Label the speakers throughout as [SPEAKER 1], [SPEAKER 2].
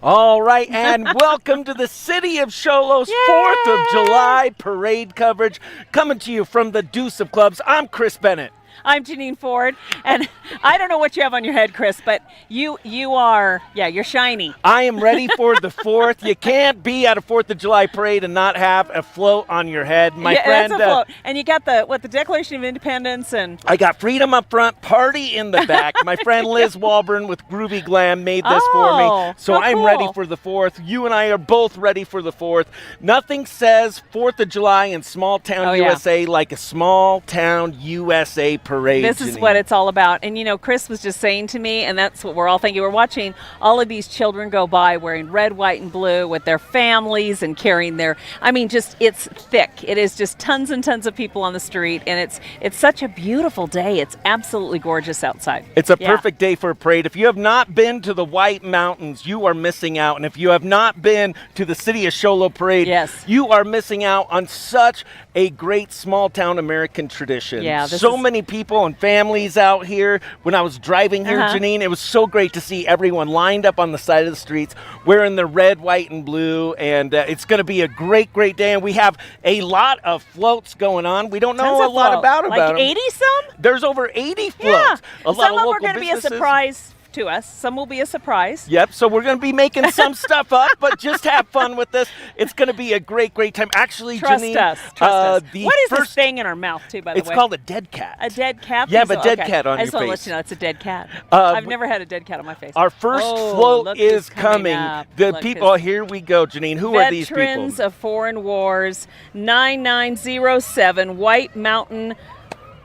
[SPEAKER 1] All right, and welcome to the City of Show Lo's 4th of July parade coverage, coming to you from the Deuce of Clubs. I'm Chris Bennett.
[SPEAKER 2] I'm Janine Ford, and I don't know what you have on your head, Chris, but you are, you're shiny.
[SPEAKER 1] I am ready for the 4th. You can't be at a 4th of July parade and not have a float on your head. My friend,
[SPEAKER 2] that's a float. And you got the Declaration of Independence, and
[SPEAKER 1] I got freedom up front, party in the back. My friend Liz Walburn with Groovy Glam made this for me, so I'm
[SPEAKER 2] cool.
[SPEAKER 1] ready for the 4th. You and I are both ready for the 4th. Nothing says 4th of July in small town USA like a small town USA parade.
[SPEAKER 2] This is what it's all about. And, you know, Chris was just saying to me, and that's what we're all thinking. We're watching all of these children go by wearing red, white, and blue with their families and carrying their, it's thick. It is just tons and tons of people on the street, and it's such a beautiful day. It's absolutely gorgeous outside.
[SPEAKER 1] It's a perfect day for a parade. If you have not been to the White Mountains, you are missing out. And if you have not been to the City of Show Lo parade, you are missing out on such a great small town American tradition. So many people and families out here. When I was driving here, Janine, it was so great to see everyone lined up on the side of the streets wearing the red, white, and blue, and it's going to be a great, great day, and we have a lot of floats going on. We don't know a lot about them.
[SPEAKER 2] Like 80 some?
[SPEAKER 1] There's over 80 floats.
[SPEAKER 2] Yeah.
[SPEAKER 1] A lot
[SPEAKER 2] some
[SPEAKER 1] of
[SPEAKER 2] them
[SPEAKER 1] local
[SPEAKER 2] are going to be a
[SPEAKER 1] businesses.
[SPEAKER 2] surprise to us. Some will be a surprise.
[SPEAKER 1] Yep, so we're going to be making some stuff up, but just have fun with this. It's going to be a great, great time. Actually,
[SPEAKER 2] Trust
[SPEAKER 1] Janine,
[SPEAKER 2] us. What is this thing in our mouth, too, by the way?
[SPEAKER 1] It's called a dead cat.
[SPEAKER 2] A dead cat?
[SPEAKER 1] You have a dead cat on your face.
[SPEAKER 2] I just want to let you know it's a dead cat. I've never had a dead cat on my face.
[SPEAKER 1] Our first float is coming. The people, here we go, Janine. Who are these people?
[SPEAKER 2] Veterans of Foreign Wars, 9907 White Mountain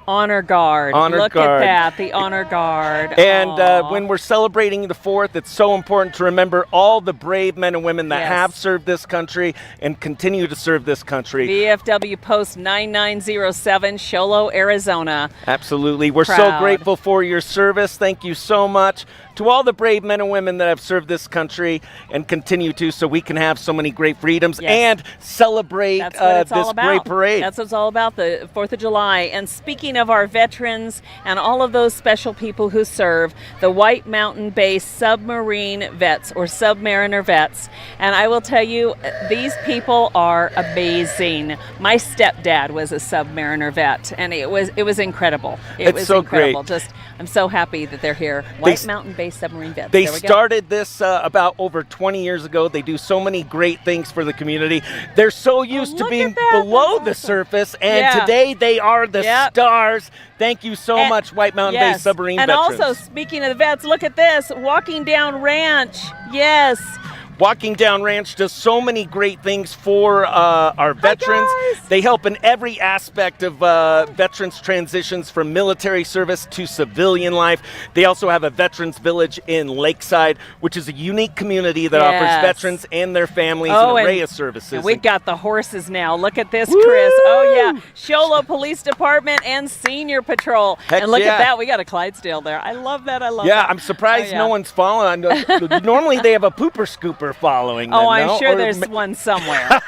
[SPEAKER 2] Honor Guard. Look at that, the Honor Guard.
[SPEAKER 1] And when we're celebrating the 4th, it's so important to remember all the brave men and women that have served this country and continue to serve this country.
[SPEAKER 2] VFW Post 9907, Show Lo, Arizona.
[SPEAKER 1] Absolutely. We're so grateful for your service. Thank you so much to all the brave men and women that have served this country and continue to, so we can have so many great freedoms and celebrate this great parade.
[SPEAKER 2] That's what it's all about, the 4th of July. And speaking of our veterans and all of those special people who serve, the White Mountain-based submarine vets or submariner vets, and I will tell you, these people are amazing. My stepdad was a submariner vet, and it was incredible. It was so incredible.
[SPEAKER 1] Great.
[SPEAKER 2] I'm so happy that they're here. White Mountain-based submarine vets.
[SPEAKER 1] They started this about over 20 years ago. They do so many great things for the community. They're so used to being below the surface, and today they are the stars. Thank you so much, White Mountain-based submarine veterans.
[SPEAKER 2] And also, speaking of the vets, look at this, Walking Down Ranch. Yes.
[SPEAKER 1] Walking Down Ranch does so many great things for our veterans. They help in every aspect of veterans' transitions from military service to civilian life. They also have a veterans village in Lakeside, which is a unique community that offers veterans and their families an array of services.
[SPEAKER 2] And we've got the horses now. Look at this, Chris. Oh, yeah. Show Lo Police Department and Senior Patrol. And look at that. We got a Clydesdale there. I love that. I love that.
[SPEAKER 1] Yeah, I'm surprised no one's following. Normally they have a pooper scooper following them.
[SPEAKER 2] I'm sure there's one somewhere.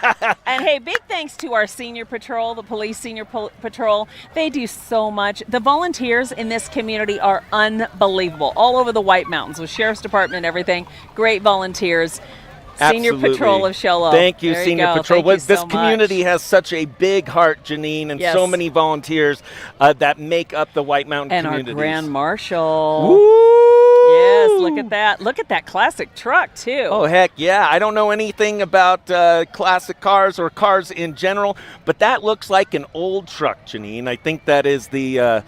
[SPEAKER 2] And hey, big thanks to our Senior Patrol, the Police Senior Patrol. They do so much. The volunteers in this community are unbelievable. All over the White Mountains with Sheriff's Department and everything. Great volunteers. Senior Patrol of Show Lo.
[SPEAKER 1] Thank you, Senior Patrol. This community has such a big heart, Janine, and so many volunteers that make up the White Mountain communities.
[SPEAKER 2] And our Grand Marshal.
[SPEAKER 1] Woo!
[SPEAKER 2] Yes, look at that. Look at that classic truck, too.
[SPEAKER 1] Oh, heck yeah. I don't know anything about classic cars or cars in general, but that looks like an old truck, Janine. I think that is the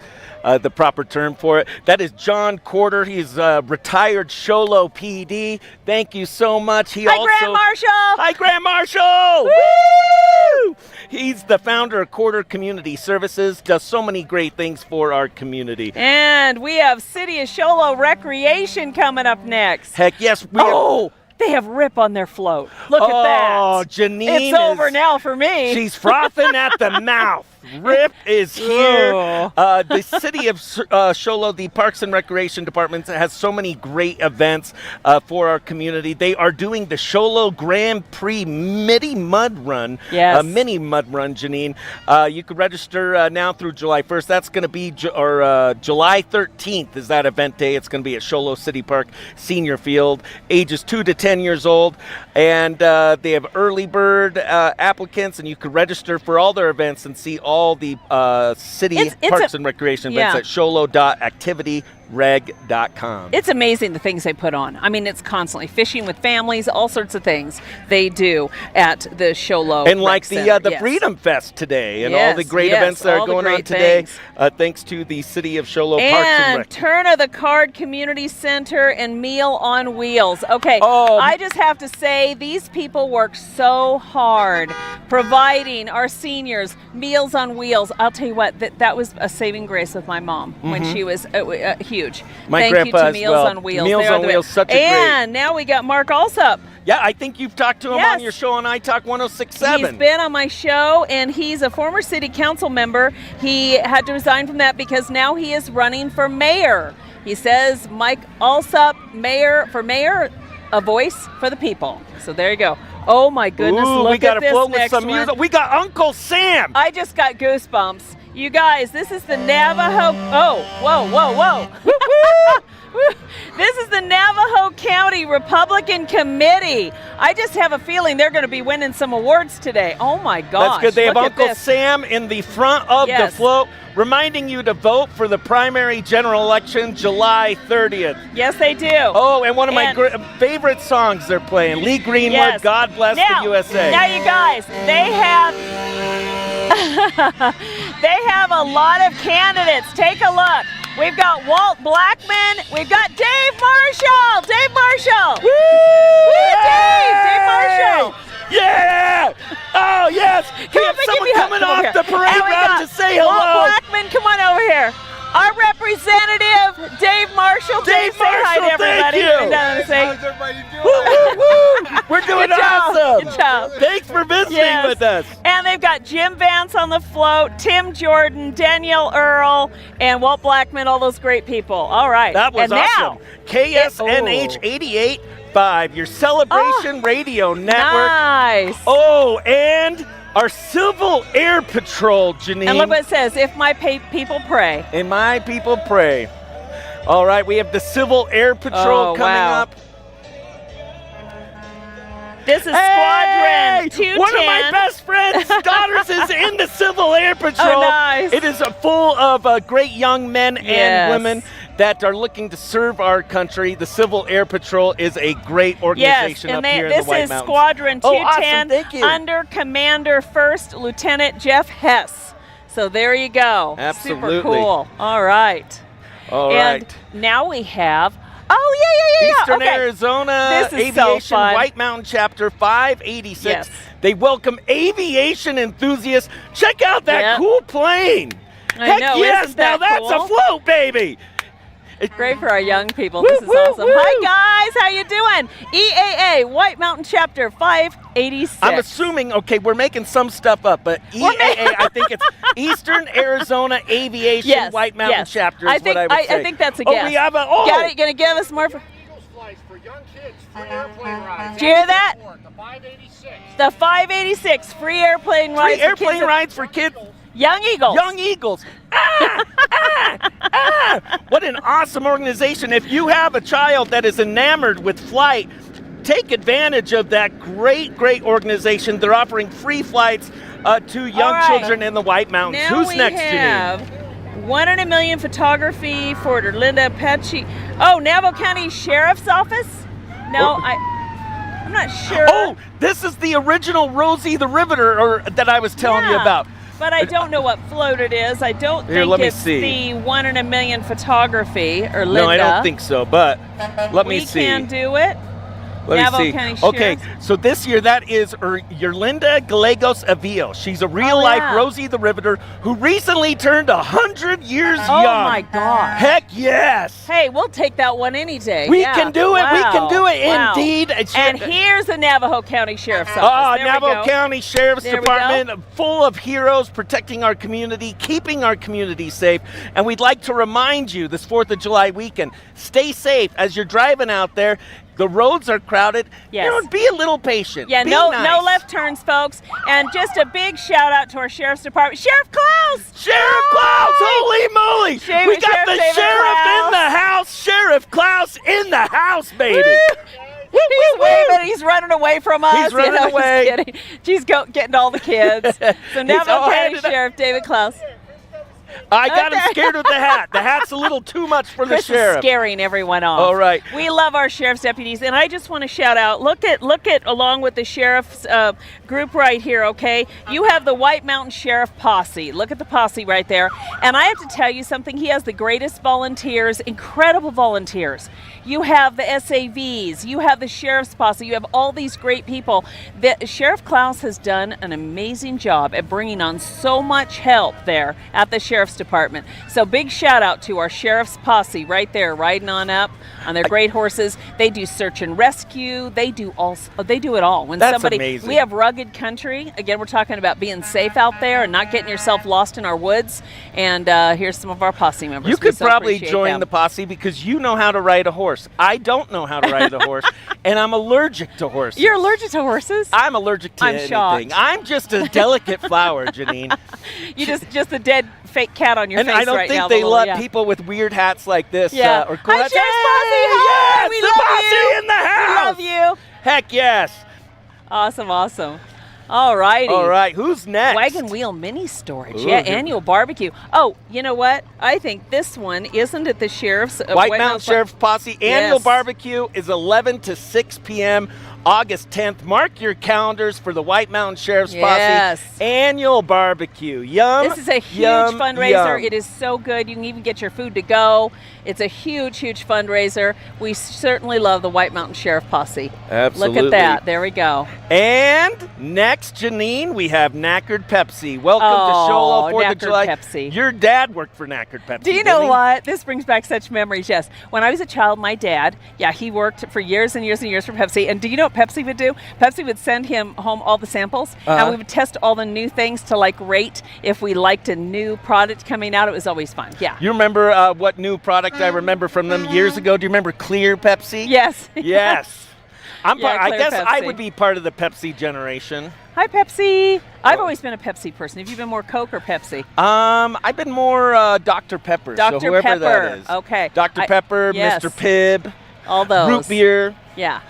[SPEAKER 1] proper term for it. That is John Corder. He's retired Show Lo PD. Thank you so much.
[SPEAKER 2] Hi, Grand Marshal.
[SPEAKER 1] Hi, Grand Marshal. Woo! He's the founder of Corder Community Services, does so many great things for our community.
[SPEAKER 2] And we have City of Show Lo Recreation coming up next.
[SPEAKER 1] Heck yes.
[SPEAKER 2] They have Rip on their float. Look at that.
[SPEAKER 1] Oh, Janine.
[SPEAKER 2] It's over now for me.
[SPEAKER 1] She's frothing at the mouth. Rip is here.
[SPEAKER 2] Oh.
[SPEAKER 1] The city of Show Low, the Parks and Recreation Department, has so many great events for our community. They are doing the Show Low Grand Prix Mini Mud Run.
[SPEAKER 2] Yes.
[SPEAKER 1] Mini Mud Run, Janine. You can register now through July 1st. That's going to be July 13th is that event day. It's going to be at Show Low City Park Senior Field, ages 2 to 10 years old. And they have early bird applicants, and you can register for all their events and see all the city parks and recreation events at showlow.activityreg.com.
[SPEAKER 2] It's amazing the things they put on. I mean, it's constantly fishing with families, all sorts of things they do at the Show Low.
[SPEAKER 1] And like
[SPEAKER 2] Center.
[SPEAKER 1] the Freedom Fest today and all the great events that are going on today, thanks to the City of Show Low Parks and Rec.
[SPEAKER 2] Turn of the Card Community Center and Meal on Wheels. Okay, I just have to say these people work so hard providing our seniors Meals on Wheels. I'll tell you what, that was a saving grace with my mom when she was huge.
[SPEAKER 1] My
[SPEAKER 2] Thank you
[SPEAKER 1] grandpa
[SPEAKER 2] to
[SPEAKER 1] as
[SPEAKER 2] Meals
[SPEAKER 1] well.
[SPEAKER 2] on Wheels.
[SPEAKER 1] Meals on Wheels, such a great.
[SPEAKER 2] And now we got Mark Alsop.
[SPEAKER 1] Yeah, I think you've talked to him on your show on iTalk 106.7.
[SPEAKER 2] He's been on my show, and he's a former city council member. He had to resign from that because now he is running for mayor. He says, Mike Alsop, mayor, a voice for the people. So there you go. Oh my goodness, look at this next one.
[SPEAKER 1] Music. We got Uncle Sam.
[SPEAKER 2] I just got goosebumps. You guys, this is the Navajo. Oh, whoa. This is the Navajo County Republican Committee. I just have a feeling they're going to be winning some awards today. Oh my gosh.
[SPEAKER 1] That's good. They have Uncle Sam in the front of the float, reminding you to vote for the primary general election July 30th.
[SPEAKER 2] Yes, they do.
[SPEAKER 1] Oh, and one of my favorite songs they're playing, Lee Greenwood, God Bless the USA.
[SPEAKER 2] Now, you guys, they have they have a lot of candidates. Take a look. We've got Walt Blackman. We've got Dave Marshall. Dave Marshall.
[SPEAKER 1] Woo!
[SPEAKER 2] Woo, Dave Marshall.
[SPEAKER 1] Yeah! Oh, yes! We have someone coming off the parade route to say hello.
[SPEAKER 2] Walt Blackman, come on over here. Our representative, Dave Marshall.
[SPEAKER 1] Dave
[SPEAKER 2] say hi to everybody.
[SPEAKER 1] How's everybody doing? Woo! We're doing awesome.
[SPEAKER 2] Good job.
[SPEAKER 1] Thanks for visiting with us.
[SPEAKER 2] And they've got Jim Vance on the float, Tim Jordan, Danielle Earl, and Walt Blackman, all those great people. All right.
[SPEAKER 1] That was awesome.
[SPEAKER 2] Now,
[SPEAKER 1] KSNH 88.5, your celebration radio network.
[SPEAKER 2] Nice.
[SPEAKER 1] Oh, and our Civil Air Patrol, Janine.
[SPEAKER 2] And look what it says, if my people pray.
[SPEAKER 1] And my people pray. All right, we have the Civil Air Patrol coming up.
[SPEAKER 2] This is Squadron 210.
[SPEAKER 1] One of my best friends' daughters is in the Civil Air Patrol.
[SPEAKER 2] Oh, nice.
[SPEAKER 1] It is full of great young men and women that are looking to serve our country. The Civil Air Patrol is a great organization up here in the White Mountains.
[SPEAKER 2] This is Squadron 210
[SPEAKER 1] awesome. Thank you.
[SPEAKER 2] under Commander First Lieutenant Jeff Hess. So there you go.
[SPEAKER 1] Absolutely.
[SPEAKER 2] Super cool. All right.
[SPEAKER 1] All right.
[SPEAKER 2] And now we have
[SPEAKER 1] Eastern Arizona Aviation White Mountain Chapter 586.
[SPEAKER 2] Yes.
[SPEAKER 1] They welcome aviation enthusiasts. Check out that cool plane.
[SPEAKER 2] I know.
[SPEAKER 1] Yes, now that's a float, baby.
[SPEAKER 2] It's great for our young people. This is awesome. Hi, guys. How you doing? EAA, White Mountain Chapter 586.
[SPEAKER 1] I'm assuming, we're making some stuff up, but EAA, I think it's Eastern Arizona Aviation White Mountain Chapter is what I would say.
[SPEAKER 2] I think that's a guess.
[SPEAKER 1] We have
[SPEAKER 2] Got it? You going to give us more?
[SPEAKER 3] For young kids, free airplane rides.
[SPEAKER 2] Did you hear that?
[SPEAKER 3] The 586.
[SPEAKER 2] The 586, free airplane rides.
[SPEAKER 1] Free airplane rides for kids.
[SPEAKER 2] Young Eagles.
[SPEAKER 1] Young Eagles. What an awesome organization. If you have a child that is enamored with flight, take advantage of that great organization. They're offering free flights to young children in the White Mountains.
[SPEAKER 2] Now
[SPEAKER 1] Who's next, Janine?
[SPEAKER 2] 1 in a Million Photography for Linda Apache. Oh, Navajo County Sheriff's Office? No, I'm not sure.
[SPEAKER 1] Oh, this is the original Rosie the Riveter that I was telling you about.
[SPEAKER 2] But I don't know what float it is. I don't think it's the 1 in a Million Photography or Linda.
[SPEAKER 1] No, I don't think so, but let me see.
[SPEAKER 2] We can do it. Navajo
[SPEAKER 1] me see.
[SPEAKER 2] County
[SPEAKER 1] Okay,
[SPEAKER 2] Sheriff.
[SPEAKER 1] so this year that is Yerlinda Gallegos Avillo. She's a real-life
[SPEAKER 2] yeah.
[SPEAKER 1] Rosie the Riveter who recently turned 100 years
[SPEAKER 2] Oh
[SPEAKER 1] young.
[SPEAKER 2] my gosh.
[SPEAKER 1] Heck yes!
[SPEAKER 2] Hey, we'll take that one any day.
[SPEAKER 1] We
[SPEAKER 2] Yeah.
[SPEAKER 1] can do it. We
[SPEAKER 2] Wow.
[SPEAKER 1] can do it.
[SPEAKER 2] Wow.
[SPEAKER 1] Indeed.
[SPEAKER 2] And here's the Navajo County Sheriff's Office. There we
[SPEAKER 1] Navajo
[SPEAKER 2] go.
[SPEAKER 1] County Sheriff's
[SPEAKER 2] There we
[SPEAKER 1] Department, full of heroes protecting our community, keeping our community safe. And we'd like to remind you this 4th of July weekend, stay safe as you're driving out there. The roads are crowded.
[SPEAKER 2] Yes.
[SPEAKER 1] You know, be a little patient.
[SPEAKER 2] Yeah,
[SPEAKER 1] Be
[SPEAKER 2] no
[SPEAKER 1] nice.
[SPEAKER 2] left turns, folks. And just a big shout out to our Sheriff's Department. Sheriff Klaus!
[SPEAKER 1] Sheriff Klaus, holy moly! We got
[SPEAKER 2] Sheriff
[SPEAKER 1] the
[SPEAKER 2] David
[SPEAKER 1] sheriff
[SPEAKER 2] Klaus.
[SPEAKER 1] in the house. Sheriff Klaus in the house, baby.
[SPEAKER 2] He's waving. He's running away from us.
[SPEAKER 1] He's running
[SPEAKER 2] just
[SPEAKER 1] away.
[SPEAKER 2] kidding. She's getting all the kids. So Navajo County
[SPEAKER 1] handed up.
[SPEAKER 2] Sheriff David Klaus.
[SPEAKER 1] I got him
[SPEAKER 2] Okay.
[SPEAKER 1] scared with the hat. The hat's a little too much for the
[SPEAKER 2] Chris is
[SPEAKER 1] sheriff.
[SPEAKER 2] scaring everyone off.
[SPEAKER 1] All right.
[SPEAKER 2] We love our sheriff's deputies, and I just want to shout out. Look at along with the sheriff's group right here. Okay, you have the White Mountain Sheriff Posse. Look at the posse right there. And I have to tell you something. He has the greatest volunteers, incredible volunteers. You have the SAVs. You have the sheriff's posse. You have all these great people. Sheriff Klaus has done an amazing job at bringing on so much help there at the sheriff's department. So big shout out to our sheriff's posse right there, riding on up on their great horses. They do search and rescue. They do it all. When
[SPEAKER 1] That's amazing.
[SPEAKER 2] We have rugged country. Again, we're talking about being safe out there and not getting yourself lost in our woods. And here's some of our posse members.
[SPEAKER 1] You
[SPEAKER 2] We
[SPEAKER 1] could
[SPEAKER 2] so
[SPEAKER 1] probably
[SPEAKER 2] appreciate
[SPEAKER 1] join
[SPEAKER 2] them.
[SPEAKER 1] the posse because you know how to ride a horse. I don't know how to ride a horse, and I'm allergic to horses.
[SPEAKER 2] You're allergic to horses?
[SPEAKER 1] I'm allergic to
[SPEAKER 2] I'm
[SPEAKER 1] anything.
[SPEAKER 2] shocked.
[SPEAKER 1] I'm just a delicate flower, Janine.
[SPEAKER 2] You just a dead fake cat on your
[SPEAKER 1] And
[SPEAKER 2] face
[SPEAKER 1] I don't
[SPEAKER 2] right
[SPEAKER 1] think
[SPEAKER 2] now.
[SPEAKER 1] they
[SPEAKER 2] the
[SPEAKER 1] let
[SPEAKER 2] little-
[SPEAKER 1] people with weird hats like this
[SPEAKER 2] Yeah.
[SPEAKER 1] or cool
[SPEAKER 2] Hi,
[SPEAKER 1] hats.
[SPEAKER 2] Sheriff's Posse. Hi,
[SPEAKER 1] Yes,
[SPEAKER 2] we
[SPEAKER 1] the
[SPEAKER 2] love
[SPEAKER 1] posse
[SPEAKER 2] you.
[SPEAKER 1] in the house.
[SPEAKER 2] We love you.
[SPEAKER 1] Heck yes.
[SPEAKER 2] Awesome. All righty.
[SPEAKER 1] All right, who's next?
[SPEAKER 2] Wagon Wheel Mini Storage.
[SPEAKER 1] Ooh,
[SPEAKER 2] Yeah,
[SPEAKER 1] good.
[SPEAKER 2] annual barbecue. Oh, you know what? I think this one, isn't it the Sheriff's?
[SPEAKER 1] White Mountain Sheriff's Posse annual
[SPEAKER 2] Yes.
[SPEAKER 1] barbecue is 11 to 6 p.m. August 10th. Mark your calendars for the White Mountain Sheriff's
[SPEAKER 2] Yes.
[SPEAKER 1] Posse annual barbecue. Yum.
[SPEAKER 2] This is a huge
[SPEAKER 1] yum,
[SPEAKER 2] fundraiser.
[SPEAKER 1] yum.
[SPEAKER 2] It is so good. You can even get your food to go. It's a huge fundraiser. We certainly love the White Mountain Sheriff Posse.
[SPEAKER 1] Absolutely.
[SPEAKER 2] Look at that. There we go.
[SPEAKER 1] And next, Janine, we have Knackered Pepsi. Welcome
[SPEAKER 2] Oh,
[SPEAKER 1] to Sholo 4th of
[SPEAKER 2] Knackered
[SPEAKER 1] July.
[SPEAKER 2] Pepsi.
[SPEAKER 1] Your dad worked for Knackered Pepsi.
[SPEAKER 2] Do you
[SPEAKER 1] didn't
[SPEAKER 2] know
[SPEAKER 1] he?
[SPEAKER 2] what? This brings back such memories, yes. When I was a child, my dad, he worked for years and years and years for Pepsi. And do you know what Pepsi would do? Pepsi would send him home all the samples, and we would test all the new things to rate if we liked a new product coming out. It was always fun. Yeah.
[SPEAKER 1] You remember what new product I remember from them years ago? Do you remember Clear Pepsi?
[SPEAKER 2] Yes.
[SPEAKER 1] Yes. I
[SPEAKER 2] Clear
[SPEAKER 1] guess I
[SPEAKER 2] Pepsi.
[SPEAKER 1] would be part of the Pepsi generation.
[SPEAKER 2] Hi, Pepsi. I've always been a Pepsi person. Have you been more Coke or Pepsi?
[SPEAKER 1] I've been more Dr. Pepper.
[SPEAKER 2] Dr.
[SPEAKER 1] So whoever
[SPEAKER 2] Pepper.
[SPEAKER 1] that is.
[SPEAKER 2] Okay.
[SPEAKER 1] Dr. Pepper,
[SPEAKER 2] yes.
[SPEAKER 1] Mr. Pibb,
[SPEAKER 2] All those.
[SPEAKER 1] root beer.
[SPEAKER 2] Yeah.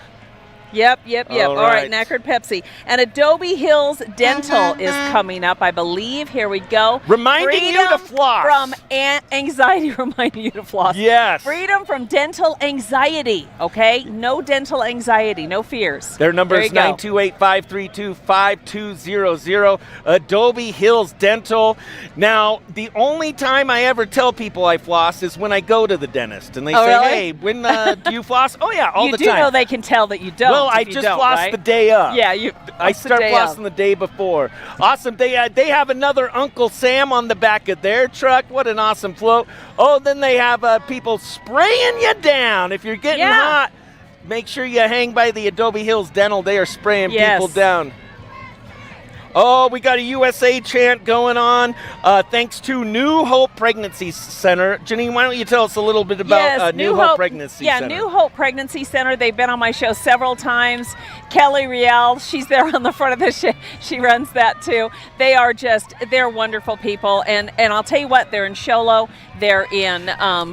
[SPEAKER 2] Yep.
[SPEAKER 1] All
[SPEAKER 2] All right,
[SPEAKER 1] right.
[SPEAKER 2] Knackered Pepsi. And Adobe Hills Dental is coming up, I believe. Here we go.
[SPEAKER 1] Reminding you to
[SPEAKER 2] Freedom
[SPEAKER 1] floss.
[SPEAKER 2] From anxiety, reminding you to floss.
[SPEAKER 1] Yes.
[SPEAKER 2] Freedom from dental anxiety, okay? No dental anxiety, no fears.
[SPEAKER 1] Their number
[SPEAKER 2] There
[SPEAKER 1] is
[SPEAKER 2] you go.
[SPEAKER 1] 928-532-5200. Adobe Hills Dental. Now, the only time I ever tell people I floss is when I go to the dentist. And they
[SPEAKER 2] Oh,
[SPEAKER 1] say,
[SPEAKER 2] really?
[SPEAKER 1] hey, when do you floss? Oh, yeah, all
[SPEAKER 2] You
[SPEAKER 1] the
[SPEAKER 2] do
[SPEAKER 1] time.
[SPEAKER 2] know they can tell that you don't.
[SPEAKER 1] Well, I
[SPEAKER 2] if you
[SPEAKER 1] just
[SPEAKER 2] don't,
[SPEAKER 1] floss
[SPEAKER 2] right?
[SPEAKER 1] the day up.
[SPEAKER 2] Yeah,
[SPEAKER 1] I
[SPEAKER 2] it's the
[SPEAKER 1] start
[SPEAKER 2] day
[SPEAKER 1] flossing
[SPEAKER 2] of.
[SPEAKER 1] the day before. Awesome. They have another Uncle Sam on the back of their truck. What an awesome float. Oh, then they have people spraying you down. If you're getting
[SPEAKER 2] Yeah.
[SPEAKER 1] hot, make sure you hang by the Adobe Hills Dental. They are spraying
[SPEAKER 2] Yes.
[SPEAKER 1] people down. Oh, we got a USA chant going on thanks to New Hope Pregnancy Center. Janine, why don't you tell us a little bit about New Hope Pregnancy Center?
[SPEAKER 2] Yeah, New Hope Pregnancy Center. They've been on my show several times. Kelly Riel, she's there on the front of the show. She runs that too. They're wonderful people. And I'll tell you what, they're in Sholo. They're in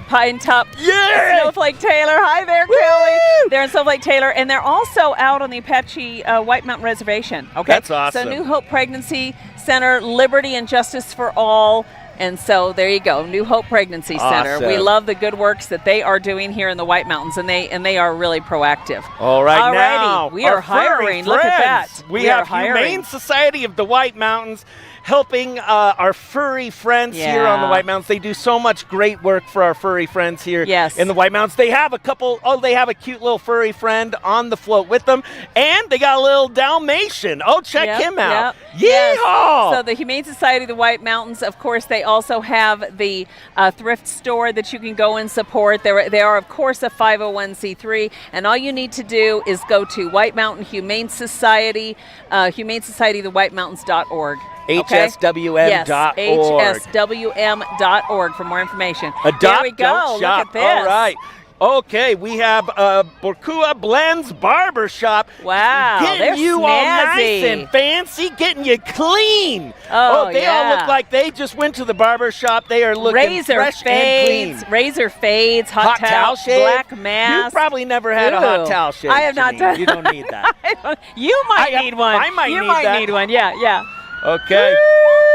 [SPEAKER 2] Pine Top.
[SPEAKER 1] Yeah!
[SPEAKER 2] Snowflake Taylor. Hi there, Kelly. They're in Snowflake Taylor. And they're also out on the Apache White Mountain Reservation. Okay.
[SPEAKER 1] That's awesome.
[SPEAKER 2] So New Hope Pregnancy Center, liberty and justice for all. And so there you go, New Hope Pregnancy Center.
[SPEAKER 1] Awesome.
[SPEAKER 2] We love the good works that they are doing here in the White Mountains, and they are really proactive.
[SPEAKER 1] All right,
[SPEAKER 2] Alrighty,
[SPEAKER 1] now
[SPEAKER 2] we are
[SPEAKER 1] our furry
[SPEAKER 2] hiring. Look at
[SPEAKER 1] friends.
[SPEAKER 2] that.
[SPEAKER 1] We
[SPEAKER 2] are
[SPEAKER 1] have
[SPEAKER 2] hiring.
[SPEAKER 1] Humane Society of the White Mountains helping our furry friends here on the White Mountains. They do so much great work for our furry friends here in the White Mountains. They have a couple, they have a cute little furry friend on the float with them, and they got a little Dalmatian. Oh, check him out. Yeehaw!
[SPEAKER 2] Yes. So the Humane Society of the White Mountains, of course, they also have the thrift store that you can go and support. They are, of course, a 501c3, and all you need to do is go to White Mountain Humane Society, Humane Society of the White Mountains.org.
[SPEAKER 1] HSWM.org.
[SPEAKER 2] Yes, HSWM.org for more information.
[SPEAKER 1] Adopt,
[SPEAKER 2] there we go.
[SPEAKER 1] Don't shop.
[SPEAKER 2] Look at this.
[SPEAKER 1] All right. Okay, we have Borkua Blends Barbershop.
[SPEAKER 2] Wow,
[SPEAKER 1] getting
[SPEAKER 2] they're
[SPEAKER 1] you
[SPEAKER 2] snazzy.
[SPEAKER 1] all nice and fancy, getting you clean.
[SPEAKER 2] Oh,
[SPEAKER 1] they all look like they just went to the barber shop. They are looking fresh and clean.
[SPEAKER 2] Razor fades, hot
[SPEAKER 1] towel shave,
[SPEAKER 2] black mask.
[SPEAKER 1] You probably never had a hot towel shave.
[SPEAKER 2] I have not done.
[SPEAKER 1] You don't need that.
[SPEAKER 2] You might need one.
[SPEAKER 1] I might
[SPEAKER 2] you
[SPEAKER 1] need
[SPEAKER 2] might
[SPEAKER 1] that.
[SPEAKER 2] need one. Yeah, yeah.
[SPEAKER 1] Okay.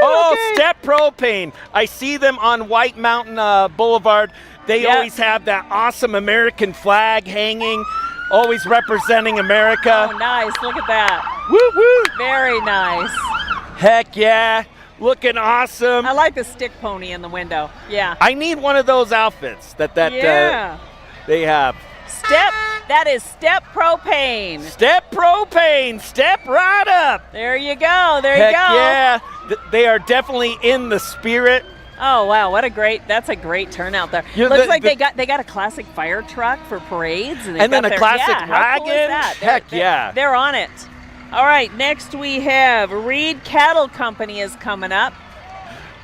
[SPEAKER 2] Woo,
[SPEAKER 1] Step Propane. I see them on White Mountain Boulevard. They always have that awesome American flag hanging, always representing America.
[SPEAKER 2] Oh, nice. Look at that.
[SPEAKER 1] Woo, woo.
[SPEAKER 2] Very nice.
[SPEAKER 1] Heck yeah. Looking awesome.
[SPEAKER 2] I like the stick pony in the window. Yeah.
[SPEAKER 1] I need one of those outfits that they have.
[SPEAKER 2] That is Step Propane.
[SPEAKER 1] Step Propane. Step right up.
[SPEAKER 2] There you go. There
[SPEAKER 1] Heck
[SPEAKER 2] you go.
[SPEAKER 1] Yeah. They are definitely in the spirit.
[SPEAKER 2] Oh wow, that's a great turnout there. Looks like they got a classic fire truck for parades, and
[SPEAKER 1] then a classic wagon.
[SPEAKER 2] How cool is that?
[SPEAKER 1] Heck yeah,
[SPEAKER 2] they're on it. All right, next we have Reed Cattle Company is coming up.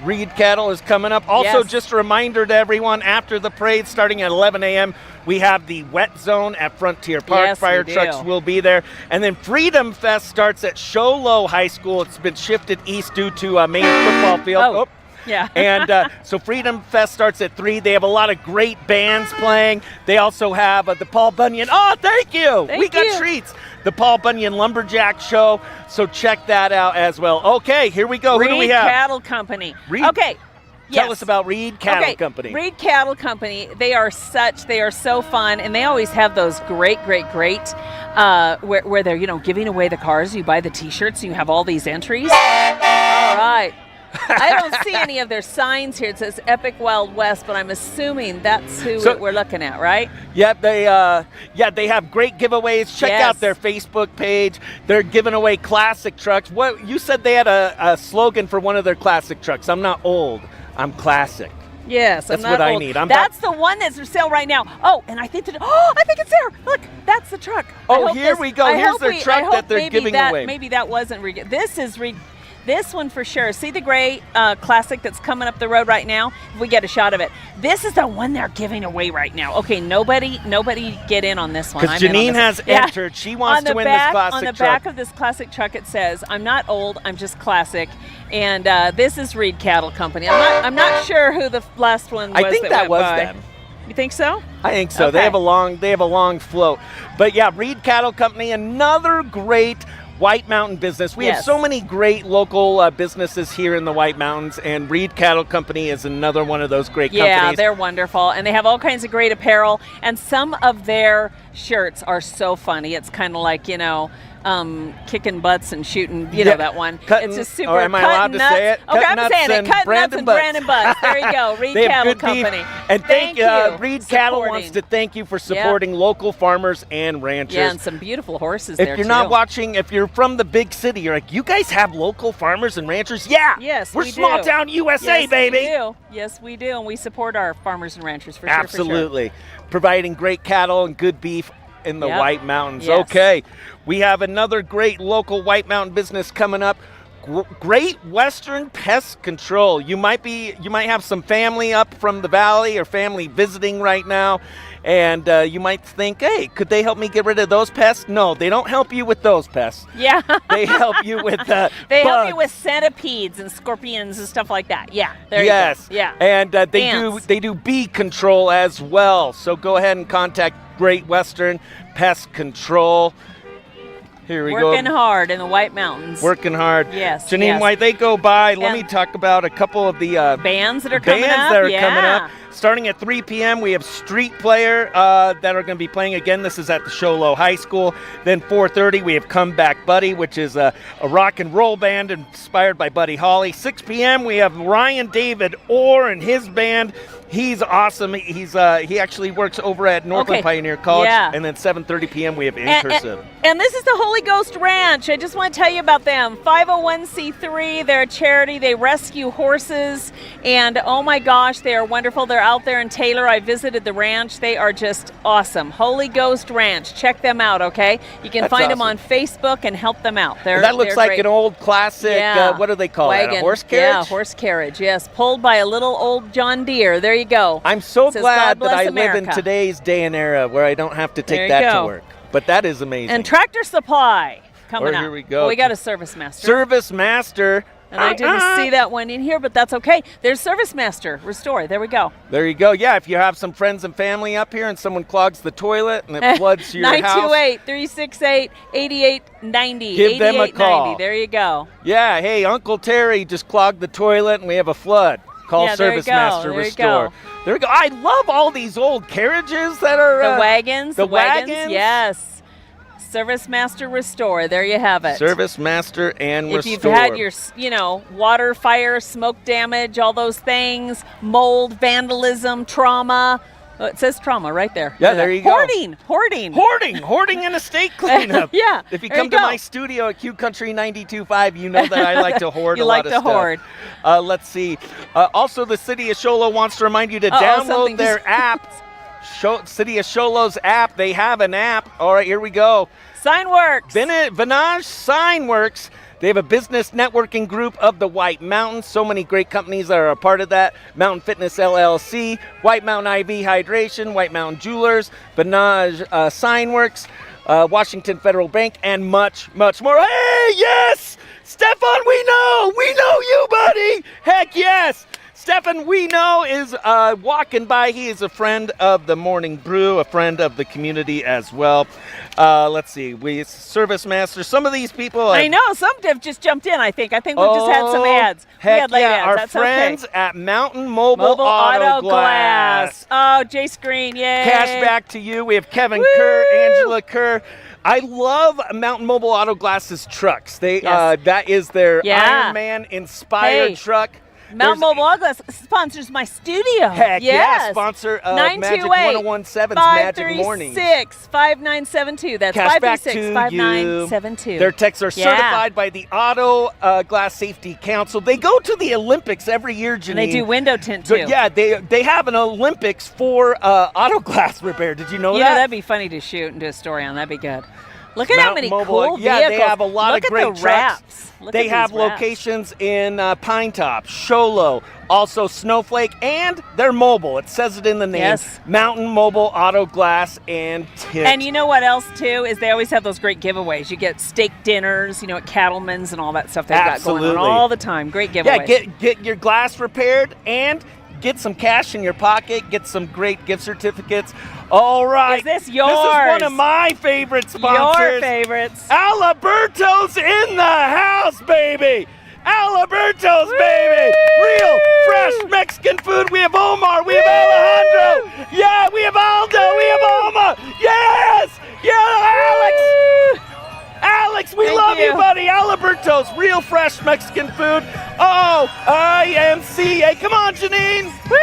[SPEAKER 1] Reed Cattle is coming up. Also, just a reminder to everyone, after the parade starting at 11 a.m., we have the wet zone at Frontier Park.
[SPEAKER 2] Yes,
[SPEAKER 1] Fire trucks will be there. And then Freedom Fest starts at Show Low High School. It's been shifted east due to main football field.
[SPEAKER 2] Oh. Yeah.
[SPEAKER 1] And so Freedom Fest starts at 3. They have a lot of great bands playing. They also have the Paul Bunyan. Oh, thank you. We got treats. The Paul Bunyan Lumberjack Show. So check that out as well. Okay, here we go. Who do we have?
[SPEAKER 2] Reed Cattle Company. Okay.
[SPEAKER 1] Tell us about Reed Cattle Company.
[SPEAKER 2] Reed Cattle Company, they are so fun, and they always have those great, where they're, giving away the cars. You buy the T-shirts, and you have all these entries. All right. I don't see any of their signs here. It says Epic Wild West, but I'm assuming that's who we're looking at, right?
[SPEAKER 1] Yeah, they have great giveaways. Check out their Facebook page. They're giving away classic trucks. What you said they had a slogan for one of their classic trucks. I'm not old, I'm classic.
[SPEAKER 2] Yes,
[SPEAKER 1] that's what I need.
[SPEAKER 2] That's the one that's for sale right now. Oh, and I think it's there. Look, that's the truck.
[SPEAKER 1] Oh, here we go. Here's their truck that they're giving away.
[SPEAKER 2] Maybe that wasn't This is This one for sure. See the gray classic that's coming up the road right now? If we get a shot of it. This is the one they're giving away right now. Okay, nobody get in on this one.
[SPEAKER 1] Because Janine has entered. She wants to win this classic truck.
[SPEAKER 2] On the back of this classic truck it says, I'm not old, I'm just classic. And this is Reed Cattle Company. I'm not sure who the last one was.
[SPEAKER 1] I think that was them.
[SPEAKER 2] You think so?
[SPEAKER 1] I think so.
[SPEAKER 2] Okay.
[SPEAKER 1] They have a long float. But yeah, Reed Cattle Company, another great White Mountain business. We have so many great local businesses here in the White Mountains, and Reed Cattle Company is another one of those great companies.
[SPEAKER 2] Yeah, they're wonderful, and they have all kinds of great apparel, and some of their shirts are so funny. It's kind of like, kicking butts and shooting, know that one. It's just super.
[SPEAKER 1] Am I allowed to say it?
[SPEAKER 2] Okay, I'm saying it. Cutting nuts and Brandon Butts. There you go. Reed Cattle Company.
[SPEAKER 1] And thank you. Reed Cattle wants to thank you for supporting local farmers and ranchers.
[SPEAKER 2] Yeah, and some beautiful horses there,
[SPEAKER 1] If you're not watching, if you're from the big city, you're like, you guys have local farmers and ranchers? Yeah.
[SPEAKER 2] Yes,
[SPEAKER 1] we're small town USA, baby.
[SPEAKER 2] Yes, we do. And we support our farmers and ranchers for sure.
[SPEAKER 1] Absolutely. Providing great cattle and good beef in the White Mountains.
[SPEAKER 2] Yes.
[SPEAKER 1] Okay, we have another great local White Mountain business coming up. Great Western Pest Control. You might have some family up from the valley or family visiting right now, and you might think, hey, could they help me get rid of those pests? No, they don't help you with those pests.
[SPEAKER 2] Yeah.
[SPEAKER 1] They help you with
[SPEAKER 2] they
[SPEAKER 1] bugs.
[SPEAKER 2] help you with centipedes and scorpions and stuff like that. Yeah. There you go. Yeah.
[SPEAKER 1] And they do bee control as well. So go ahead and contact Great Western Pest Control. Here we go.
[SPEAKER 2] Working hard in the White Mountains.
[SPEAKER 1] Working hard.
[SPEAKER 2] Yes.
[SPEAKER 1] Janine, while they go by, let me talk about a couple of the
[SPEAKER 2] bands that are coming up.
[SPEAKER 1] Coming up. Starting at 3 p.m., we have Street Player that are going to be playing again. This is at the Show Low High School. Then 4:30, we have Comeback Buddy, which is a rock and roll band inspired by Buddy Holly. 6 p.m., we have Ryan David Orr and his band. He's awesome. He actually works over at Northland Pioneer College.
[SPEAKER 2] Yeah.
[SPEAKER 1] And then 7:30 p.m. we have In Cursive.
[SPEAKER 2] And this is the Holy Ghost Ranch. I just want to tell you about them. 501c3. They're a charity. They rescue horses. And oh my gosh, they are wonderful. They're out there in Taylor. I visited the ranch. They are just awesome. Holy Ghost Ranch. Check them out, okay? You can find them on Facebook and help them out.
[SPEAKER 1] That looks like
[SPEAKER 2] great.
[SPEAKER 1] An old classic, what do they call it? A horse carriage?
[SPEAKER 2] Yeah, horse carriage, yes. Pulled by a little old John Deere. There you go.
[SPEAKER 1] I'm so glad that I
[SPEAKER 2] America.
[SPEAKER 1] live in today's day and era where I don't have to take that to work. But that is amazing.
[SPEAKER 2] And Tractor Supply coming up.
[SPEAKER 1] Here we go.
[SPEAKER 2] Well, we got a Service Master.
[SPEAKER 1] Service Master.
[SPEAKER 2] And I didn't see that one in here, but that's okay. There's Service Master Restore. There we go.
[SPEAKER 1] There you go. Yeah, if you have some friends and family up here and someone clogs the toilet and it floods your house.
[SPEAKER 2] 928-368-8890.
[SPEAKER 1] Give them a call.
[SPEAKER 2] There you go.
[SPEAKER 1] Yeah, hey, Uncle Terry just clogged the toilet and we have a flood. Call Service Master Restore. There we go. I love all these old carriages that are...
[SPEAKER 2] The wagons.
[SPEAKER 1] The wagons.
[SPEAKER 2] Yes. Service Master Restore. There you have it.
[SPEAKER 1] Service Master and Restore.
[SPEAKER 2] If you've had your, water, fire, smoke damage, all those things, mold, vandalism, trauma. It says trauma right there.
[SPEAKER 1] Yeah, there you go.
[SPEAKER 2] Hoarding
[SPEAKER 1] and estate cleanup.
[SPEAKER 2] Yeah.
[SPEAKER 1] If you come to my studio at Q Country 92.5, you know that I like to hoard a lot of stuff.
[SPEAKER 2] You like to hoard.
[SPEAKER 1] Let's see. Also, the City of Show Low wants to remind you to download their app. City of Show Low's app. They have an app. All right, here we go.
[SPEAKER 2] Signworks.
[SPEAKER 1] Vinage Signworks. They have a business networking group of the White Mountains. So many great companies that are a part of that. Mountain Fitness LLC, White Mountain IV Hydration, White Mountain Jewelers, Vinage Signworks, Washington Federal Bank, and much, much more. Hey, yes! Stefan, we know you, buddy! Heck yes! Stefan, we know, is walking by. He is a friend of the Morning Brew, a friend of the community as well. Let's see. Service Master. Some of these people...
[SPEAKER 2] I know. Some have just jumped in, I think. I think we've just had some ads.
[SPEAKER 1] Heck
[SPEAKER 2] we had
[SPEAKER 1] yeah.
[SPEAKER 2] ads.
[SPEAKER 1] Our friends at Mountain Mobile Auto Glass.
[SPEAKER 2] Oh, Jace Green, yay.
[SPEAKER 1] Cash back to you. We have Kevin Kerr, Angela Kerr. I love Mountain Mobile Auto Glass's trucks. That is their Iron Man inspired truck.
[SPEAKER 2] Mountain Mobile Auto Glass sponsors my studio.
[SPEAKER 1] Heck yeah, sponsor Magic 1017's Magic Mornings.
[SPEAKER 2] 536-5972. That's 536-5972.
[SPEAKER 1] Their techs are certified by the Auto Glass Safety Council. They go to the Olympics every year, Janine.
[SPEAKER 2] And they do window tint, too.
[SPEAKER 1] Yeah, they have an Olympics for auto glass repair. Did you know that?
[SPEAKER 2] Yeah, that'd be funny to shoot and do a story on. That'd be good. Look at how many cool vehicles.
[SPEAKER 1] Yeah, they have a lot of great trucks.
[SPEAKER 2] They
[SPEAKER 1] have locations in Pine Top, Show Low, also Snowflake, and they're mobile. It says it in the name.
[SPEAKER 2] Yes.
[SPEAKER 1] Mountain Mobile Auto Glass and Tint.
[SPEAKER 2] And you know what else, too, is they always have those great giveaways. You get steak dinners, at Cattleman's and all that stuff they've got going on all the time. Great giveaways.
[SPEAKER 1] Yeah, get your glass repaired and get some cash in your pocket. Get some great gift certificates. All right.
[SPEAKER 2] Is this yours?
[SPEAKER 1] This is one of my favorite sponsors.
[SPEAKER 2] Your favorites.
[SPEAKER 1] Aliberto's in the house, baby. Aliberto's, baby. Real, fresh Mexican food. We have Omar. We have Alejandro. Yeah, we have Aldo. We have Alma. Yes. Yeah, Alex. Alex, we love you, buddy. Aliberto's, real fresh Mexican food. IMCA. Come on, Janine.
[SPEAKER 2] Woo!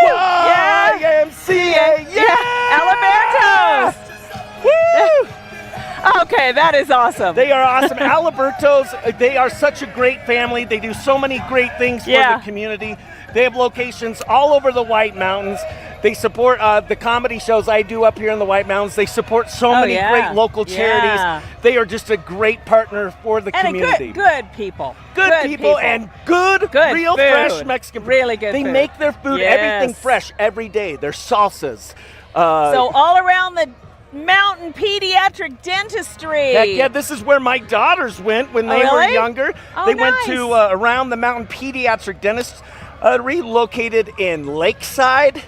[SPEAKER 1] Yeah. IMCA. Yeah.
[SPEAKER 2] Aliberto's.
[SPEAKER 1] Woo!
[SPEAKER 2] Okay, that is awesome.
[SPEAKER 1] They are awesome. Aliberto's, they are such a great family. They do so many great things for the community. They have locations all over the White Mountains. They support the comedy shows I do up here in the White Mountains. They support so many great local charities. They are just a great partner for the community.
[SPEAKER 2] And good people.
[SPEAKER 1] Good people and good real
[SPEAKER 2] food.
[SPEAKER 1] Fresh Mexican food.
[SPEAKER 2] Really good
[SPEAKER 1] They
[SPEAKER 2] food.
[SPEAKER 1] make their food, everything fresh every day. Their salsas.
[SPEAKER 2] So all around the Mountain Pediatric Dentistry.
[SPEAKER 1] Heck yeah, this is where my daughters went when they were younger. They went to Around the Mountain Pediatric Dentistry, located in Lakeside.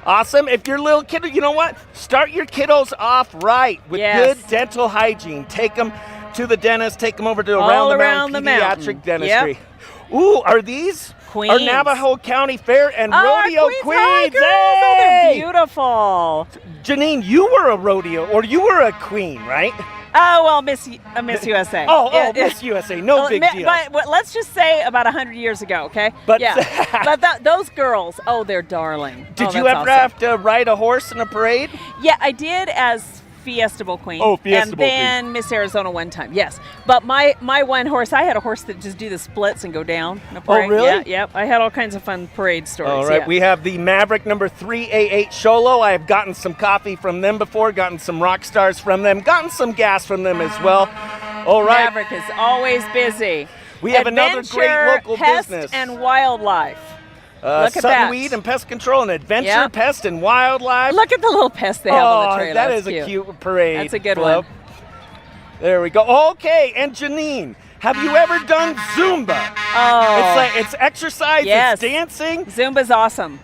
[SPEAKER 1] Awesome. If your little kid, you know what? Start your kiddos off right with good dental hygiene. Take them to the dentist. Take them over to Around the Mountain Pediatric Dentistry.
[SPEAKER 2] Yep.
[SPEAKER 1] Ooh, are these
[SPEAKER 2] Queens.
[SPEAKER 1] Our Navajo County Fair and
[SPEAKER 2] Oh, our
[SPEAKER 1] Rodeo
[SPEAKER 2] Queens High
[SPEAKER 1] Queens.
[SPEAKER 2] girls. Oh, they're
[SPEAKER 1] Hey!
[SPEAKER 2] beautiful.
[SPEAKER 1] Janine, you were a rodeo, or you were a queen, right?
[SPEAKER 2] Oh, well, Miss USA.
[SPEAKER 1] Miss USA, no big deal.
[SPEAKER 2] But let's just say about 100 years ago, okay?
[SPEAKER 1] But-
[SPEAKER 2] yeah, but those girls, oh, they're darling.
[SPEAKER 1] Did
[SPEAKER 2] Oh,
[SPEAKER 1] you
[SPEAKER 2] that's
[SPEAKER 1] ever
[SPEAKER 2] awesome.
[SPEAKER 1] have to ride a horse in a parade?
[SPEAKER 2] Yeah, I did as Fiesta Bowl Queen.
[SPEAKER 1] Oh, Fiesta
[SPEAKER 2] and
[SPEAKER 1] Bowl
[SPEAKER 2] then Miss Arizona one time, yes. But my one horse, I had a horse that just do the splits and go down in a parade.
[SPEAKER 1] really?
[SPEAKER 2] Yeah, yep. I had all kinds of fun parade stories.
[SPEAKER 1] All right,
[SPEAKER 2] yeah.
[SPEAKER 1] we have the Maverick number 3A8 Sholo. I have gotten some coffee from them before, gotten some rock stars from them, gotten some gas from them as well. All right.
[SPEAKER 2] Maverick is always busy.
[SPEAKER 1] We have another great
[SPEAKER 2] Adventure,
[SPEAKER 1] local
[SPEAKER 2] Pest
[SPEAKER 1] business.
[SPEAKER 2] and Wildlife. Look at
[SPEAKER 1] Sutton
[SPEAKER 2] that.
[SPEAKER 1] Weed and Pest Control and Adventure,
[SPEAKER 2] Yep.
[SPEAKER 1] Pest and Wildlife.
[SPEAKER 2] Look at the little pest they have on the trailer.
[SPEAKER 1] That
[SPEAKER 2] That's
[SPEAKER 1] is a cute parade.
[SPEAKER 2] That's a good
[SPEAKER 1] float.
[SPEAKER 2] one.
[SPEAKER 1] There we go. Okay, and Janine, have you ever done Zumba?
[SPEAKER 2] Oh,
[SPEAKER 1] It's exercise,
[SPEAKER 2] Yes.
[SPEAKER 1] it's dancing.
[SPEAKER 2] Zumba's awesome.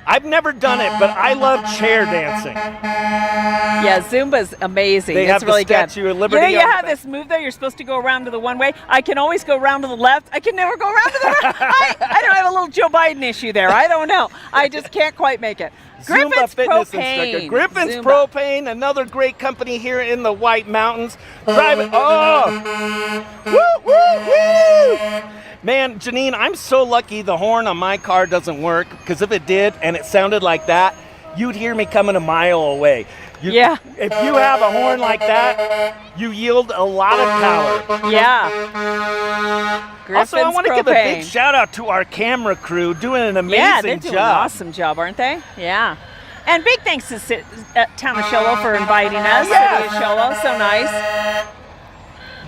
[SPEAKER 1] I've never done it, but I love chair dancing.
[SPEAKER 2] Yeah, Zumba's amazing.
[SPEAKER 1] They
[SPEAKER 2] it's
[SPEAKER 1] have the
[SPEAKER 2] really
[SPEAKER 1] Statue
[SPEAKER 2] good.
[SPEAKER 1] of Liberty
[SPEAKER 2] You
[SPEAKER 1] on the
[SPEAKER 2] have
[SPEAKER 1] back.
[SPEAKER 2] this move there. You're supposed to go around to the one way. I can always go around to the left. I can never go around to the right. I don't have a little Joe Biden issue there. I don't know. I just can't quite make it.
[SPEAKER 1] Zumba
[SPEAKER 2] Griffin's
[SPEAKER 1] fitness
[SPEAKER 2] Propane.
[SPEAKER 1] instructor. Griffin's
[SPEAKER 2] Zumba.
[SPEAKER 1] Propane, another great company here in the White Mountains. Driving. Oh! Woo, woo, woo! Man, Janine, I'm so lucky the horn on my car doesn't work, because if it did and it sounded like that, you'd hear me coming a mile away.
[SPEAKER 2] Yeah.
[SPEAKER 1] If you have a horn like that, you yield a lot of power.
[SPEAKER 2] Yeah.
[SPEAKER 1] Also, I
[SPEAKER 2] Griffin's
[SPEAKER 1] want to give a big
[SPEAKER 2] Propane.
[SPEAKER 1] shout out to our camera crew doing an amazing
[SPEAKER 2] Yeah, they're doing
[SPEAKER 1] job.
[SPEAKER 2] an awesome job, aren't they? Yeah. And big thanks to Town of Sholo for inviting us.
[SPEAKER 1] Yeah.
[SPEAKER 2] City of Sholo, so nice.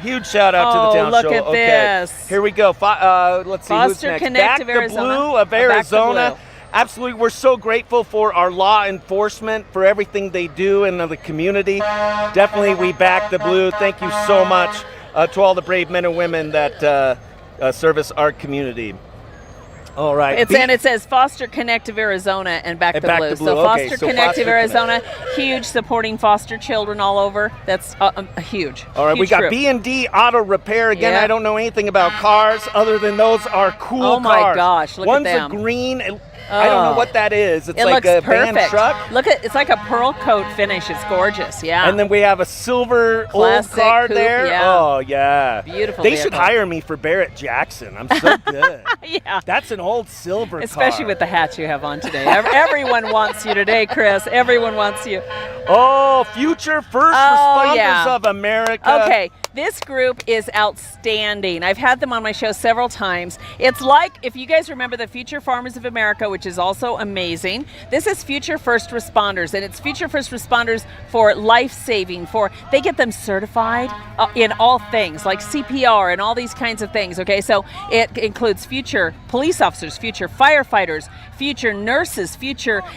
[SPEAKER 1] Huge shout out to
[SPEAKER 2] Oh,
[SPEAKER 1] the town
[SPEAKER 2] look
[SPEAKER 1] show.
[SPEAKER 2] at
[SPEAKER 1] Okay,
[SPEAKER 2] this.
[SPEAKER 1] here we go. Let's see who's
[SPEAKER 2] Foster
[SPEAKER 1] next.
[SPEAKER 2] Connect
[SPEAKER 1] Back
[SPEAKER 2] of
[SPEAKER 1] to
[SPEAKER 2] Arizona.
[SPEAKER 1] Blue of
[SPEAKER 2] Back to
[SPEAKER 1] Arizona.
[SPEAKER 2] Blue.
[SPEAKER 1] Absolutely, we're so grateful for our law enforcement for everything they do in the community. Definitely, we back the Blue. Thank you so much to all the brave men and women that service our community. All right.
[SPEAKER 2] And it says Foster Connect of Arizona and Back
[SPEAKER 1] And
[SPEAKER 2] the
[SPEAKER 1] Back
[SPEAKER 2] Blue.
[SPEAKER 1] the Blue.
[SPEAKER 2] So
[SPEAKER 1] Okay,
[SPEAKER 2] Foster
[SPEAKER 1] so
[SPEAKER 2] Connect
[SPEAKER 1] Foster
[SPEAKER 2] of Arizona, huge, supporting foster children all over. That's huge.
[SPEAKER 1] All right, we
[SPEAKER 2] Huge
[SPEAKER 1] got
[SPEAKER 2] group.
[SPEAKER 1] B&D Auto Repair. Again,
[SPEAKER 2] Yeah.
[SPEAKER 1] I don't know anything about cars other than those are cool
[SPEAKER 2] Oh my
[SPEAKER 1] cars.
[SPEAKER 2] gosh, look at
[SPEAKER 1] One's
[SPEAKER 2] them.
[SPEAKER 1] a green. I don't know
[SPEAKER 2] Oh.
[SPEAKER 1] what that is. It's
[SPEAKER 2] It
[SPEAKER 1] like
[SPEAKER 2] looks
[SPEAKER 1] a band
[SPEAKER 2] perfect.
[SPEAKER 1] truck.
[SPEAKER 2] Look at it's like a pearl coat finish. It's gorgeous. Yeah.
[SPEAKER 1] And then we have a silver
[SPEAKER 2] Classic
[SPEAKER 1] old car
[SPEAKER 2] coupe,
[SPEAKER 1] there.
[SPEAKER 2] yeah.
[SPEAKER 1] Oh, yeah.
[SPEAKER 2] Beautiful
[SPEAKER 1] They should
[SPEAKER 2] vehicle.
[SPEAKER 1] hire me for Barrett Jackson. I'm so good.
[SPEAKER 2] yeah.
[SPEAKER 1] That's an old silver
[SPEAKER 2] Especially
[SPEAKER 1] car.
[SPEAKER 2] with the hat you have on today. Everyone wants you today, Chris. Everyone wants you.
[SPEAKER 1] Oh, future first responders
[SPEAKER 2] yeah.
[SPEAKER 1] of America.
[SPEAKER 2] Okay, this group is outstanding. I've had them on my show several times. It's like, if you guys remember the Future Farmers of America, which is also amazing, this is Future First Responders, and it's Future First Responders for life-saving, they get them certified in all things, like CPR and all these kinds of things, okay? So it includes future police officers, future firefighters, future nurses,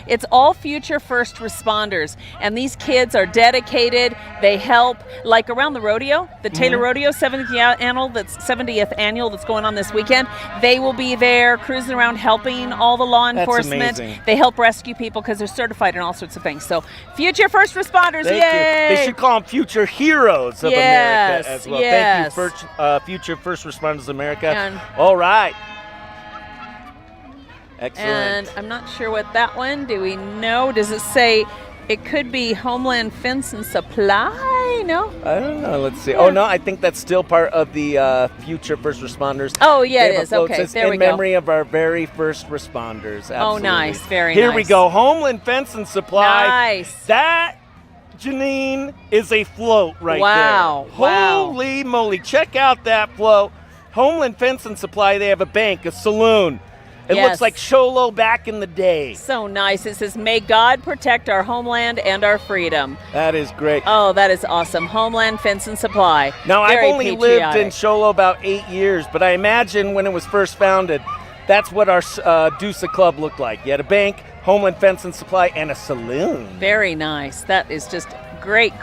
[SPEAKER 2] it's all Future First Responders, and these kids are dedicated. They help, like around the rodeo, the Taylor Rodeo 70th annual that's going on this weekend. They will be there cruising around helping all the law
[SPEAKER 1] That's
[SPEAKER 2] enforcement.
[SPEAKER 1] amazing.
[SPEAKER 2] They help rescue people because they're certified in all sorts of things. So Future First Responders,
[SPEAKER 1] Thank
[SPEAKER 2] yay!
[SPEAKER 1] you. They should call them future heroes of
[SPEAKER 2] Yes,
[SPEAKER 1] America as well.
[SPEAKER 2] yes.
[SPEAKER 1] Thank you, Future First Responders of America.
[SPEAKER 2] And-
[SPEAKER 1] All right. Excellent.
[SPEAKER 2] And I'm not sure what that one, do we know? Does it say it could be Homeland Fence and Supply? No?
[SPEAKER 1] I don't know. Let's see. Oh, no, I think that's still part of the Future First Responders.
[SPEAKER 2] Oh, yeah,
[SPEAKER 1] They
[SPEAKER 2] it
[SPEAKER 1] have a
[SPEAKER 2] is.
[SPEAKER 1] float
[SPEAKER 2] Okay,
[SPEAKER 1] that says,
[SPEAKER 2] there we
[SPEAKER 1] in
[SPEAKER 2] go.
[SPEAKER 1] memory of our very first responders. Absolutely.
[SPEAKER 2] nice. Very
[SPEAKER 1] Here we
[SPEAKER 2] nice.
[SPEAKER 1] go. Homeland Fence and Supply.
[SPEAKER 2] Nice.
[SPEAKER 1] That, Janine, is a float right
[SPEAKER 2] Wow,
[SPEAKER 1] there.
[SPEAKER 2] wow.
[SPEAKER 1] Holy moly. Check out that float. Homeland Fence and Supply, they have a bank, a saloon. It
[SPEAKER 2] Yes.
[SPEAKER 1] looks like Sholo back in the day.
[SPEAKER 2] So nice. It says, may God protect our homeland and our freedom.
[SPEAKER 1] That is great.
[SPEAKER 2] Oh, that is awesome. Homeland Fence and Supply.
[SPEAKER 1] Now,
[SPEAKER 2] Very
[SPEAKER 1] I've only lived in
[SPEAKER 2] patriotic.
[SPEAKER 1] Sholo about 8 years, but I imagine when it was first founded, that's what our Deusa Club looked like. You had a bank, Homeland Fence and Supply, and a saloon.
[SPEAKER 2] Very nice. That is just great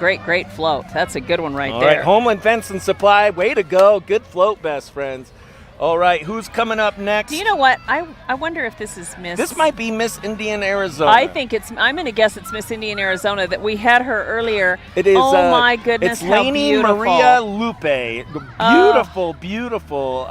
[SPEAKER 2] float. That's a good one right
[SPEAKER 1] All
[SPEAKER 2] there.
[SPEAKER 1] right, Homeland Fence and Supply, way to go. Good float, best friends. All right, who's coming up next?
[SPEAKER 2] Do you know what? I wonder if this is Miss.
[SPEAKER 1] This might be Miss Indian Arizona.
[SPEAKER 2] I think I'm going to guess it's Miss Indian Arizona that we had her earlier.
[SPEAKER 1] It is.
[SPEAKER 2] Oh my goodness,
[SPEAKER 1] it's
[SPEAKER 2] how
[SPEAKER 1] Lainey
[SPEAKER 2] beautiful.
[SPEAKER 1] Maria Lupe. Beautiful, beautiful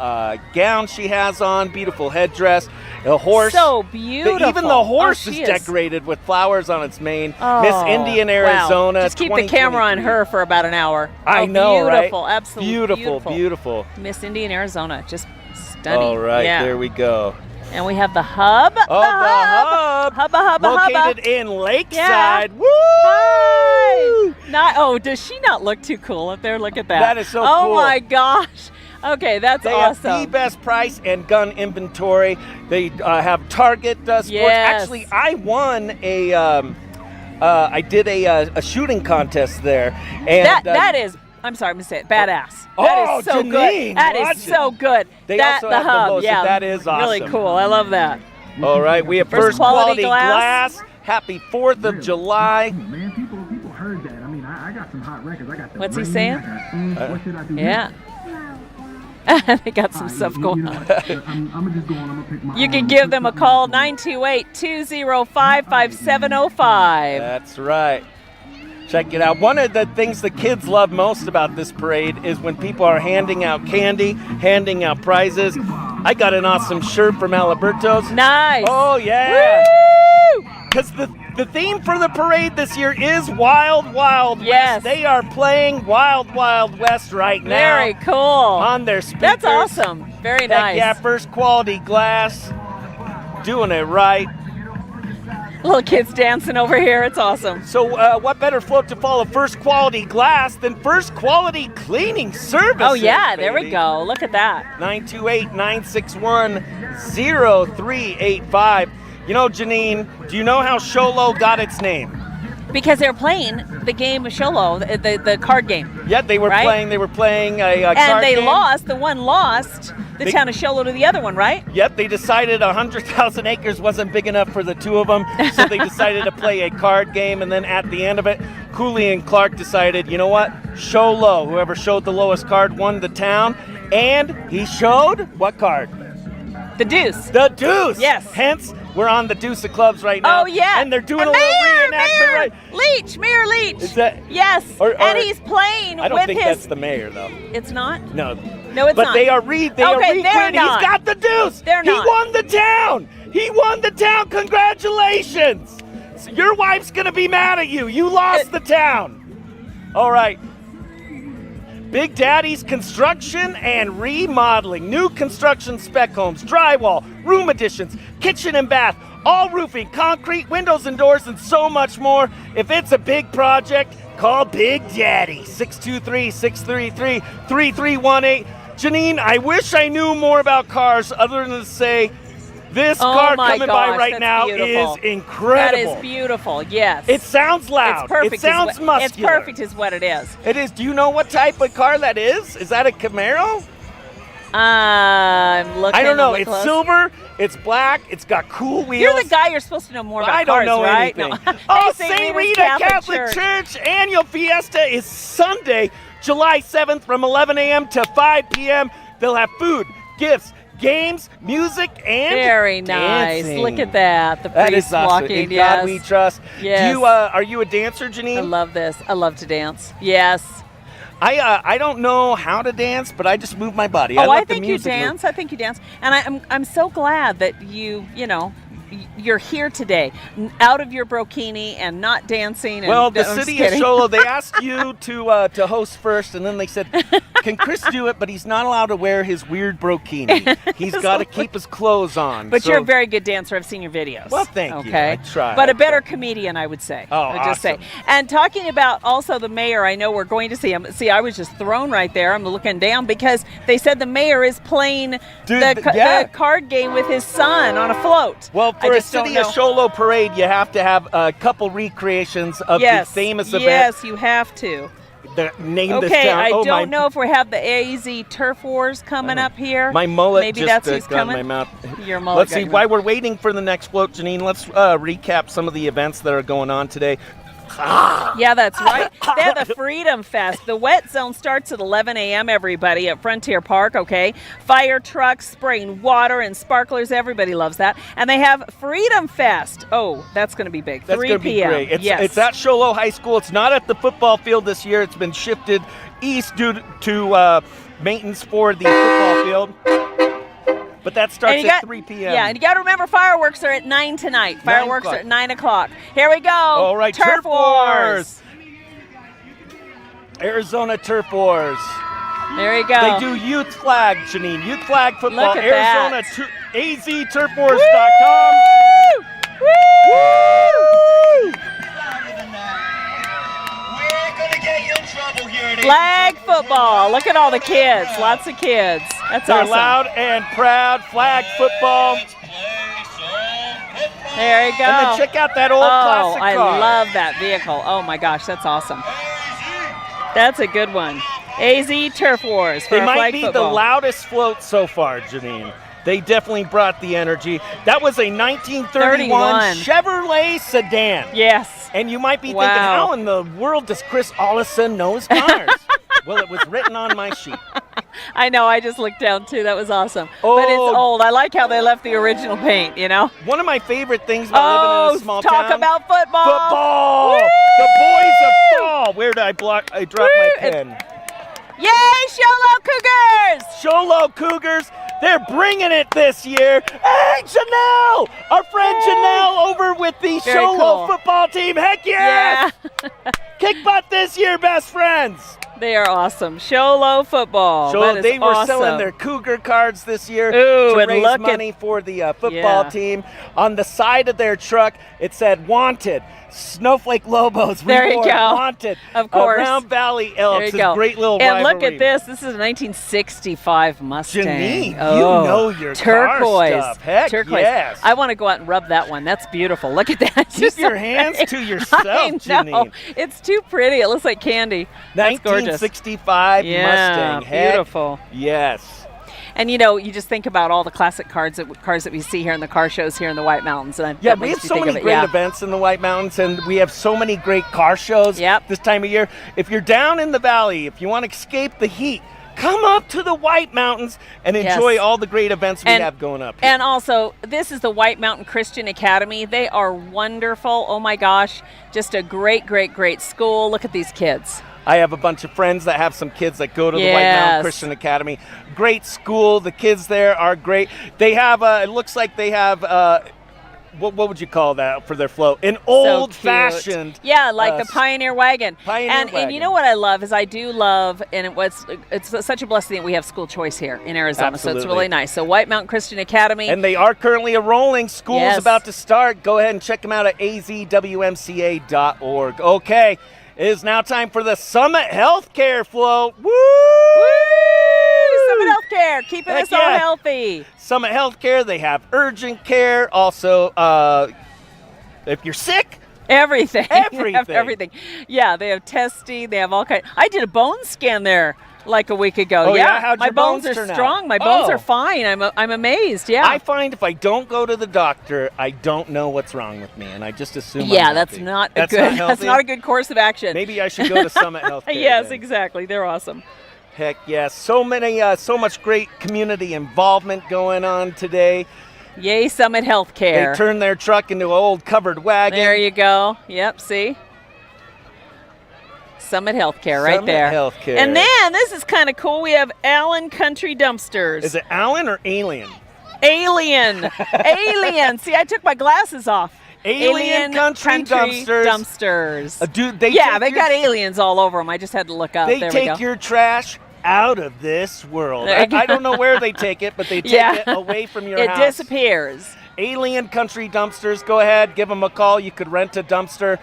[SPEAKER 1] gown she has on. Beautiful headdress. A horse.
[SPEAKER 2] So beautiful.
[SPEAKER 1] Even the horse
[SPEAKER 2] she
[SPEAKER 1] is decorated with flowers on its mane.
[SPEAKER 2] Oh,
[SPEAKER 1] Miss Indian Arizona.
[SPEAKER 2] Wow. Just keep the camera on her for about an hour.
[SPEAKER 1] I know,
[SPEAKER 2] beautiful,
[SPEAKER 1] right?
[SPEAKER 2] Absolutely
[SPEAKER 1] Beautiful.
[SPEAKER 2] Miss Indian Arizona, just stunning.
[SPEAKER 1] All right,
[SPEAKER 2] yeah.
[SPEAKER 1] there we go.
[SPEAKER 2] And we have the hub.
[SPEAKER 1] Oh, the hub.
[SPEAKER 2] Hubba.
[SPEAKER 1] Located in Lakeside.
[SPEAKER 2] Yeah.
[SPEAKER 1] Woo!
[SPEAKER 2] Hi. Does she not look too cool up there? Look at that.
[SPEAKER 1] That is so
[SPEAKER 2] oh
[SPEAKER 1] cool.
[SPEAKER 2] my gosh. Okay, that's
[SPEAKER 1] they
[SPEAKER 2] awesome.
[SPEAKER 1] have the best price and gun inventory. They have Target sports.
[SPEAKER 2] Yes.
[SPEAKER 1] Actually, I won I did a shooting contest there. And
[SPEAKER 2] that is, I'm sorry, I'm going to say it, badass.
[SPEAKER 1] Oh,
[SPEAKER 2] that is so
[SPEAKER 1] Janine,
[SPEAKER 2] good. That
[SPEAKER 1] watch
[SPEAKER 2] is so good.
[SPEAKER 1] They
[SPEAKER 2] that,
[SPEAKER 1] also
[SPEAKER 2] the
[SPEAKER 1] have the
[SPEAKER 2] hub,
[SPEAKER 1] most,
[SPEAKER 2] yeah,
[SPEAKER 1] that is awesome.
[SPEAKER 2] Really cool. I love that.
[SPEAKER 1] All right, we have first quality glass. Happy 4th of July.
[SPEAKER 4] Man, people heard that. I mean, I got some hot records. I got the
[SPEAKER 2] What's he
[SPEAKER 4] Rain,
[SPEAKER 2] saying?
[SPEAKER 4] I got, what should I do?
[SPEAKER 2] Yeah. They got some stuff going on.
[SPEAKER 4] I'm gonna just go on. I'm gonna pick my.
[SPEAKER 2] You can give them a call, 928-205-5705.
[SPEAKER 1] That's right. Check it out. One of the things the kids love most about this parade is when people are handing out candy, handing out prizes. I got an awesome shirt from Aliberto's.
[SPEAKER 2] Nice.
[SPEAKER 1] Oh, yeah.
[SPEAKER 2] Woo!
[SPEAKER 1] Because the theme for the parade this year is Wild Wild
[SPEAKER 2] Yes.
[SPEAKER 1] West. They are playing Wild Wild West right now.
[SPEAKER 2] Very cool.
[SPEAKER 1] On their speakers.
[SPEAKER 2] That's awesome. Very
[SPEAKER 1] Heck
[SPEAKER 2] nice.
[SPEAKER 1] yeah, first quality glass. Doing it right.
[SPEAKER 2] Little kids dancing over here. It's awesome.
[SPEAKER 1] So what better float to follow first quality glass than first quality cleaning services?
[SPEAKER 2] Oh, yeah. There we
[SPEAKER 1] baby.
[SPEAKER 2] go. Look at that.
[SPEAKER 1] 928-961-0385. You know, Janine, do you know how Sholo got its name?
[SPEAKER 2] Because they're playing the game of Sholo, the card game.
[SPEAKER 1] Yeah, they were
[SPEAKER 2] Right?
[SPEAKER 1] playing a card
[SPEAKER 2] And they
[SPEAKER 1] game.
[SPEAKER 2] lost. The one lost the town of Sholo to the other one, right?
[SPEAKER 1] Yep, they decided 100,000 acres wasn't big enough for the two of them, so they decided to play a card game, and then at the end of it, Cooley and Clark decided, you know what, show low. Whoever showed the lowest card won the town, and he showed what card?
[SPEAKER 2] The deuce.
[SPEAKER 1] The deuce!
[SPEAKER 2] Yes.
[SPEAKER 1] Hence, we're on the deuce of clubs right now.
[SPEAKER 2] Oh, yeah.
[SPEAKER 1] And they're doing a
[SPEAKER 2] Mayor,
[SPEAKER 1] little reenactment,
[SPEAKER 2] Mayor
[SPEAKER 1] right?
[SPEAKER 2] Leach, Mayor Leach.
[SPEAKER 1] Is that...
[SPEAKER 2] Yes. And he's playing
[SPEAKER 1] I don't
[SPEAKER 2] with
[SPEAKER 1] think
[SPEAKER 2] his...
[SPEAKER 1] that's the mayor, though.
[SPEAKER 2] It's not?
[SPEAKER 1] No.
[SPEAKER 2] No, it's
[SPEAKER 1] but
[SPEAKER 2] not.
[SPEAKER 1] they are recreating.
[SPEAKER 2] they're not.
[SPEAKER 1] He's got the deuce.
[SPEAKER 2] They're
[SPEAKER 1] he
[SPEAKER 2] not.
[SPEAKER 1] won the town. He won the town. Congratulations. So your wife's going to be mad at you. You lost the town. All right. Big Daddy's Construction and Remodeling. New construction spec homes, drywall, room additions, kitchen and bath, all roofing, concrete, windows and doors, and so much more. If it's a big project, call Big Daddy, 623-633-3318. Janine, I wish I knew more about cars other than to say this car
[SPEAKER 2] my
[SPEAKER 1] coming
[SPEAKER 2] gosh,
[SPEAKER 1] by right
[SPEAKER 2] that's
[SPEAKER 1] now
[SPEAKER 2] beautiful.
[SPEAKER 1] is incredible.
[SPEAKER 2] That is beautiful, yes.
[SPEAKER 1] It sounds loud.
[SPEAKER 2] It's perfect.
[SPEAKER 1] It sounds muscular.
[SPEAKER 2] It's perfect is what it is.
[SPEAKER 1] It is. Do you know what type of car that is? Is that a Camaro?
[SPEAKER 2] I'm looking.
[SPEAKER 1] I don't know.
[SPEAKER 2] Look
[SPEAKER 1] It's
[SPEAKER 2] close.
[SPEAKER 1] silver. It's black. It's got cool wheels.
[SPEAKER 2] You're the guy you're supposed to know more about
[SPEAKER 1] I don't
[SPEAKER 2] cars,
[SPEAKER 1] know
[SPEAKER 2] right?
[SPEAKER 1] anything.
[SPEAKER 2] No.
[SPEAKER 1] Oh,
[SPEAKER 2] Hey,
[SPEAKER 1] St. Rita Catholic Church annual fiesta is Sunday, July 7th from 11 a.m. to 5 p.m. They'll have food, gifts, games, music, and
[SPEAKER 2] Very nice.
[SPEAKER 1] dancing.
[SPEAKER 2] Look at that. The
[SPEAKER 1] That
[SPEAKER 2] priest
[SPEAKER 1] is awesome.
[SPEAKER 2] walking.
[SPEAKER 1] In
[SPEAKER 2] Yes.
[SPEAKER 1] God we trust.
[SPEAKER 2] Yes.
[SPEAKER 1] Do you, are you a dancer, Janine?
[SPEAKER 2] I love this. I love to dance. Yes.
[SPEAKER 1] I don't know how to dance, but I just move my body.
[SPEAKER 2] I
[SPEAKER 1] let the
[SPEAKER 2] think you
[SPEAKER 1] music move.
[SPEAKER 2] dance. I think you dance. And I'm so glad that you're here today, out of your brokini and not dancing. And,
[SPEAKER 1] Well, the
[SPEAKER 2] I'm just
[SPEAKER 1] city of
[SPEAKER 2] kidding.
[SPEAKER 1] Sholo, they asked you to host first, and then they said, can Chris do it, but he's not allowed to wear his weird brokini. He's got to keep his clothes on.
[SPEAKER 2] But
[SPEAKER 1] So-
[SPEAKER 2] you're a very good dancer. I've seen your videos.
[SPEAKER 1] Well, thank you.
[SPEAKER 2] Okay.
[SPEAKER 1] I try.
[SPEAKER 2] But
[SPEAKER 1] I
[SPEAKER 2] a better
[SPEAKER 1] try.
[SPEAKER 2] comedian, I would say.
[SPEAKER 1] Oh,
[SPEAKER 2] I would just say.
[SPEAKER 1] awesome.
[SPEAKER 2] And talking about also the mayor, I know we're going to see him. See, I was just thrown right there. I'm looking down because they said the mayor is playing
[SPEAKER 1] Dude,
[SPEAKER 2] the
[SPEAKER 1] yeah.
[SPEAKER 2] card game with his son on a float.
[SPEAKER 1] Well,
[SPEAKER 2] I
[SPEAKER 1] for a
[SPEAKER 2] just don't
[SPEAKER 1] City of
[SPEAKER 2] know.
[SPEAKER 1] Sholo parade, you have to have a couple recreations of
[SPEAKER 2] Yes.
[SPEAKER 1] the famous event.
[SPEAKER 2] Yes, you have to.
[SPEAKER 1] Name this
[SPEAKER 2] Okay,
[SPEAKER 1] town.
[SPEAKER 2] I
[SPEAKER 1] Oh,
[SPEAKER 2] don't
[SPEAKER 1] my,
[SPEAKER 2] know if we have the AZ Turf Wars coming up here.
[SPEAKER 1] My mullet
[SPEAKER 2] Maybe
[SPEAKER 1] just
[SPEAKER 2] that's who's
[SPEAKER 1] got in
[SPEAKER 2] coming.
[SPEAKER 1] my mouth.
[SPEAKER 2] Your mullet.
[SPEAKER 1] Let's
[SPEAKER 2] got
[SPEAKER 1] see.
[SPEAKER 2] your
[SPEAKER 1] While we're waiting for the next float, Janine, let's recap some of the events that are going on today.
[SPEAKER 2] Yeah, that's right. They have the Freedom Fest. The wet zone starts at 11 a.m., everybody, at Frontier Park, okay? Fire trucks spraying water and sparklers. Everybody loves that. And they have Freedom Fest. Oh, that's going to be big.
[SPEAKER 1] That's
[SPEAKER 2] 3
[SPEAKER 1] going to be
[SPEAKER 2] p.m.
[SPEAKER 1] great.
[SPEAKER 2] Yes.
[SPEAKER 1] It's at Show Low High School. It's not at the football field this year. It's been shifted east due to maintenance for the football field. But that starts at 3 p.m.
[SPEAKER 2] Yeah, and you got to remember fireworks are at 9 tonight. Fireworks are at 9 o'clock. Here we go.
[SPEAKER 1] All right,
[SPEAKER 2] Turf Wars.
[SPEAKER 1] Arizona Turf Wars.
[SPEAKER 2] There you go.
[SPEAKER 1] They do youth flag, Janine. Youth flag football.
[SPEAKER 2] Look at
[SPEAKER 1] Arizona
[SPEAKER 2] that.
[SPEAKER 1] azturfwars.com.
[SPEAKER 2] Woo!
[SPEAKER 1] Woo!
[SPEAKER 2] Flag football. Look at all the kids. Lots of kids. That's
[SPEAKER 1] They're
[SPEAKER 2] awesome.
[SPEAKER 1] loud and proud. Flag football.
[SPEAKER 2] There you go.
[SPEAKER 1] And then check out that old classic
[SPEAKER 2] I
[SPEAKER 1] car.
[SPEAKER 2] love that vehicle. Oh my gosh, that's awesome. That's a good one. AZ Turf Wars for
[SPEAKER 1] They
[SPEAKER 2] our
[SPEAKER 1] might
[SPEAKER 2] flag
[SPEAKER 1] be
[SPEAKER 2] football.
[SPEAKER 1] the loudest float so far, Janine. They definitely brought the energy. That was a 1931 Chevrolet sedan.
[SPEAKER 2] Yes.
[SPEAKER 1] And you might be
[SPEAKER 2] Wow.
[SPEAKER 1] thinking, how in the world does Chris Ollison know his cars? Well, it was written on my sheet.
[SPEAKER 2] I know, I just looked down too. That was awesome.
[SPEAKER 1] Oh.
[SPEAKER 2] But it's old. I like how they left the original paint, you know?
[SPEAKER 1] One of my favorite things about living in a small
[SPEAKER 2] talk
[SPEAKER 1] town.
[SPEAKER 2] about football.
[SPEAKER 1] Football!
[SPEAKER 2] Woo!
[SPEAKER 1] The boys of fall. Where did I block? I dropped my
[SPEAKER 2] Woo!
[SPEAKER 1] pen.
[SPEAKER 2] Yay, Show Low Cougars!
[SPEAKER 1] Show Low Cougars, they're bringing it this year. Hey, Janelle! Our friend Janelle over with the
[SPEAKER 2] Very
[SPEAKER 1] Show Low
[SPEAKER 2] cool.
[SPEAKER 1] football team. Heck yes!
[SPEAKER 2] Yeah.
[SPEAKER 1] Kick butt this year, best friends.
[SPEAKER 2] They are awesome. Show Low football. That is
[SPEAKER 1] They were
[SPEAKER 2] awesome.
[SPEAKER 1] selling their Cougar cards this year
[SPEAKER 2] Ooh,
[SPEAKER 1] to
[SPEAKER 2] and
[SPEAKER 1] raise
[SPEAKER 2] look at-
[SPEAKER 1] money for the football
[SPEAKER 2] Yeah.
[SPEAKER 1] team. On the side of their truck, it said "Wanted." Snowflake Lobos.
[SPEAKER 2] There you
[SPEAKER 1] reward
[SPEAKER 2] go.
[SPEAKER 1] Wanted.
[SPEAKER 2] Of course.
[SPEAKER 1] Round Valley
[SPEAKER 2] There
[SPEAKER 1] Elks.
[SPEAKER 2] you
[SPEAKER 1] This
[SPEAKER 2] go.
[SPEAKER 1] great little
[SPEAKER 2] and
[SPEAKER 1] rivalry.
[SPEAKER 2] look at this. This is a 1965 Mustang.
[SPEAKER 1] Janine, you
[SPEAKER 2] Oh,
[SPEAKER 1] know your car
[SPEAKER 2] turquoise.
[SPEAKER 1] stuff. Heck
[SPEAKER 2] turquoise.
[SPEAKER 1] yes.
[SPEAKER 2] I want to go out and rub that one. That's beautiful. Look at that. It's
[SPEAKER 1] Keep
[SPEAKER 2] just
[SPEAKER 1] your
[SPEAKER 2] so
[SPEAKER 1] hands
[SPEAKER 2] pretty.
[SPEAKER 1] to yourself,
[SPEAKER 2] I know.
[SPEAKER 1] Janine.
[SPEAKER 2] It's too pretty. It looks like candy. That's gorgeous.
[SPEAKER 1] 1965
[SPEAKER 2] Yeah,
[SPEAKER 1] Mustang. Heck
[SPEAKER 2] beautiful.
[SPEAKER 1] yes.
[SPEAKER 2] And you know, you just think about all the classic cars that we see here in the car shows here in the White Mountains. And
[SPEAKER 1] Yeah,
[SPEAKER 2] that
[SPEAKER 1] we
[SPEAKER 2] makes
[SPEAKER 1] have
[SPEAKER 2] me
[SPEAKER 1] so
[SPEAKER 2] think
[SPEAKER 1] many
[SPEAKER 2] of it.
[SPEAKER 1] great
[SPEAKER 2] Yeah.
[SPEAKER 1] events in the White Mountains, and we have so many great car shows
[SPEAKER 2] Yep.
[SPEAKER 1] this time of year. If you're down in the valley, if you want to escape the heat, come up to the White Mountains and enjoy
[SPEAKER 2] Yes.
[SPEAKER 1] all the great events we
[SPEAKER 2] And-
[SPEAKER 1] have going up here.
[SPEAKER 2] And also, this is the White Mountain Christian Academy. They are wonderful. Oh my gosh, just a great, great, great school. Look at these kids.
[SPEAKER 1] I have a bunch of friends that have some kids that go to the White Mountain
[SPEAKER 2] Yes.
[SPEAKER 1] Christian Academy. Great school. The kids there are great. They have, it looks like they have, what would you call that for their float? An old-fashioned.
[SPEAKER 2] Yeah, like the Pioneer Wagon.
[SPEAKER 1] Pioneer
[SPEAKER 2] and
[SPEAKER 1] Wagon.
[SPEAKER 2] you know what I love is I do love, and it's such a blessing that we have school choice here in Arizona. So it's
[SPEAKER 1] Absolutely.
[SPEAKER 2] really nice. So White Mountain Christian Academy.
[SPEAKER 1] And they are currently enrolling. School's
[SPEAKER 2] Yes.
[SPEAKER 1] about to start. Go ahead and check them out at azwmca.org. Okay, it is now time for the Summit Healthcare Float. Woo!
[SPEAKER 2] Summit Healthcare, keeping
[SPEAKER 1] Heck
[SPEAKER 2] us all
[SPEAKER 1] yeah.
[SPEAKER 2] healthy.
[SPEAKER 1] Summit Healthcare, they have urgent care. Also, if you're sick,
[SPEAKER 2] Everything. They have
[SPEAKER 1] Everything.
[SPEAKER 2] everything. Yeah, they have testing. They have all kinds. I did a bone scan there like a week ago.
[SPEAKER 1] Oh, yeah? How'd
[SPEAKER 2] my
[SPEAKER 1] your
[SPEAKER 2] bones
[SPEAKER 1] bones
[SPEAKER 2] are
[SPEAKER 1] turn out?
[SPEAKER 2] strong. My bones
[SPEAKER 1] Oh.
[SPEAKER 2] are fine. I'm amazed. Yeah.
[SPEAKER 1] I find if I don't go to the doctor, I don't know what's wrong with me, and I just assume
[SPEAKER 2] yeah,
[SPEAKER 1] I'm
[SPEAKER 2] that's
[SPEAKER 1] healthy.
[SPEAKER 2] not
[SPEAKER 1] That's
[SPEAKER 2] a good.
[SPEAKER 1] Not
[SPEAKER 2] That's
[SPEAKER 1] healthy?
[SPEAKER 2] not a good course of action.
[SPEAKER 1] Maybe I should go to Summit Healthcare.
[SPEAKER 2] Yes,
[SPEAKER 1] then.
[SPEAKER 2] exactly. They're awesome.
[SPEAKER 1] Heck yes. So much great community involvement going on today.
[SPEAKER 2] Yay, Summit
[SPEAKER 1] They
[SPEAKER 2] Healthcare.
[SPEAKER 1] turned their truck into an old covered wagon.
[SPEAKER 2] There you go. Yep. See. Summit Healthcare, right
[SPEAKER 1] Summit
[SPEAKER 2] there.
[SPEAKER 1] Healthcare.
[SPEAKER 2] And then this is kind of cool. We have Allen Country Dumpsters.
[SPEAKER 1] Is it Allen or Alien?
[SPEAKER 2] Alien? Alien. See, I took my glasses off.
[SPEAKER 1] Alien Country Dumpsters.
[SPEAKER 2] Dumpsters.
[SPEAKER 1] Dude, they
[SPEAKER 2] Yeah,
[SPEAKER 1] take
[SPEAKER 2] they
[SPEAKER 1] your-
[SPEAKER 2] got aliens all over them. I just had to look up.
[SPEAKER 1] They
[SPEAKER 2] There we
[SPEAKER 1] take
[SPEAKER 2] go.
[SPEAKER 1] your trash out of this world.
[SPEAKER 2] There you go.
[SPEAKER 1] I don't know where they take it, but they take
[SPEAKER 2] Yeah.
[SPEAKER 1] it away from your
[SPEAKER 2] It
[SPEAKER 1] house.
[SPEAKER 2] disappears.
[SPEAKER 1] Alien Country Dumpsters. Go ahead, give them a call. You could rent a dumpster.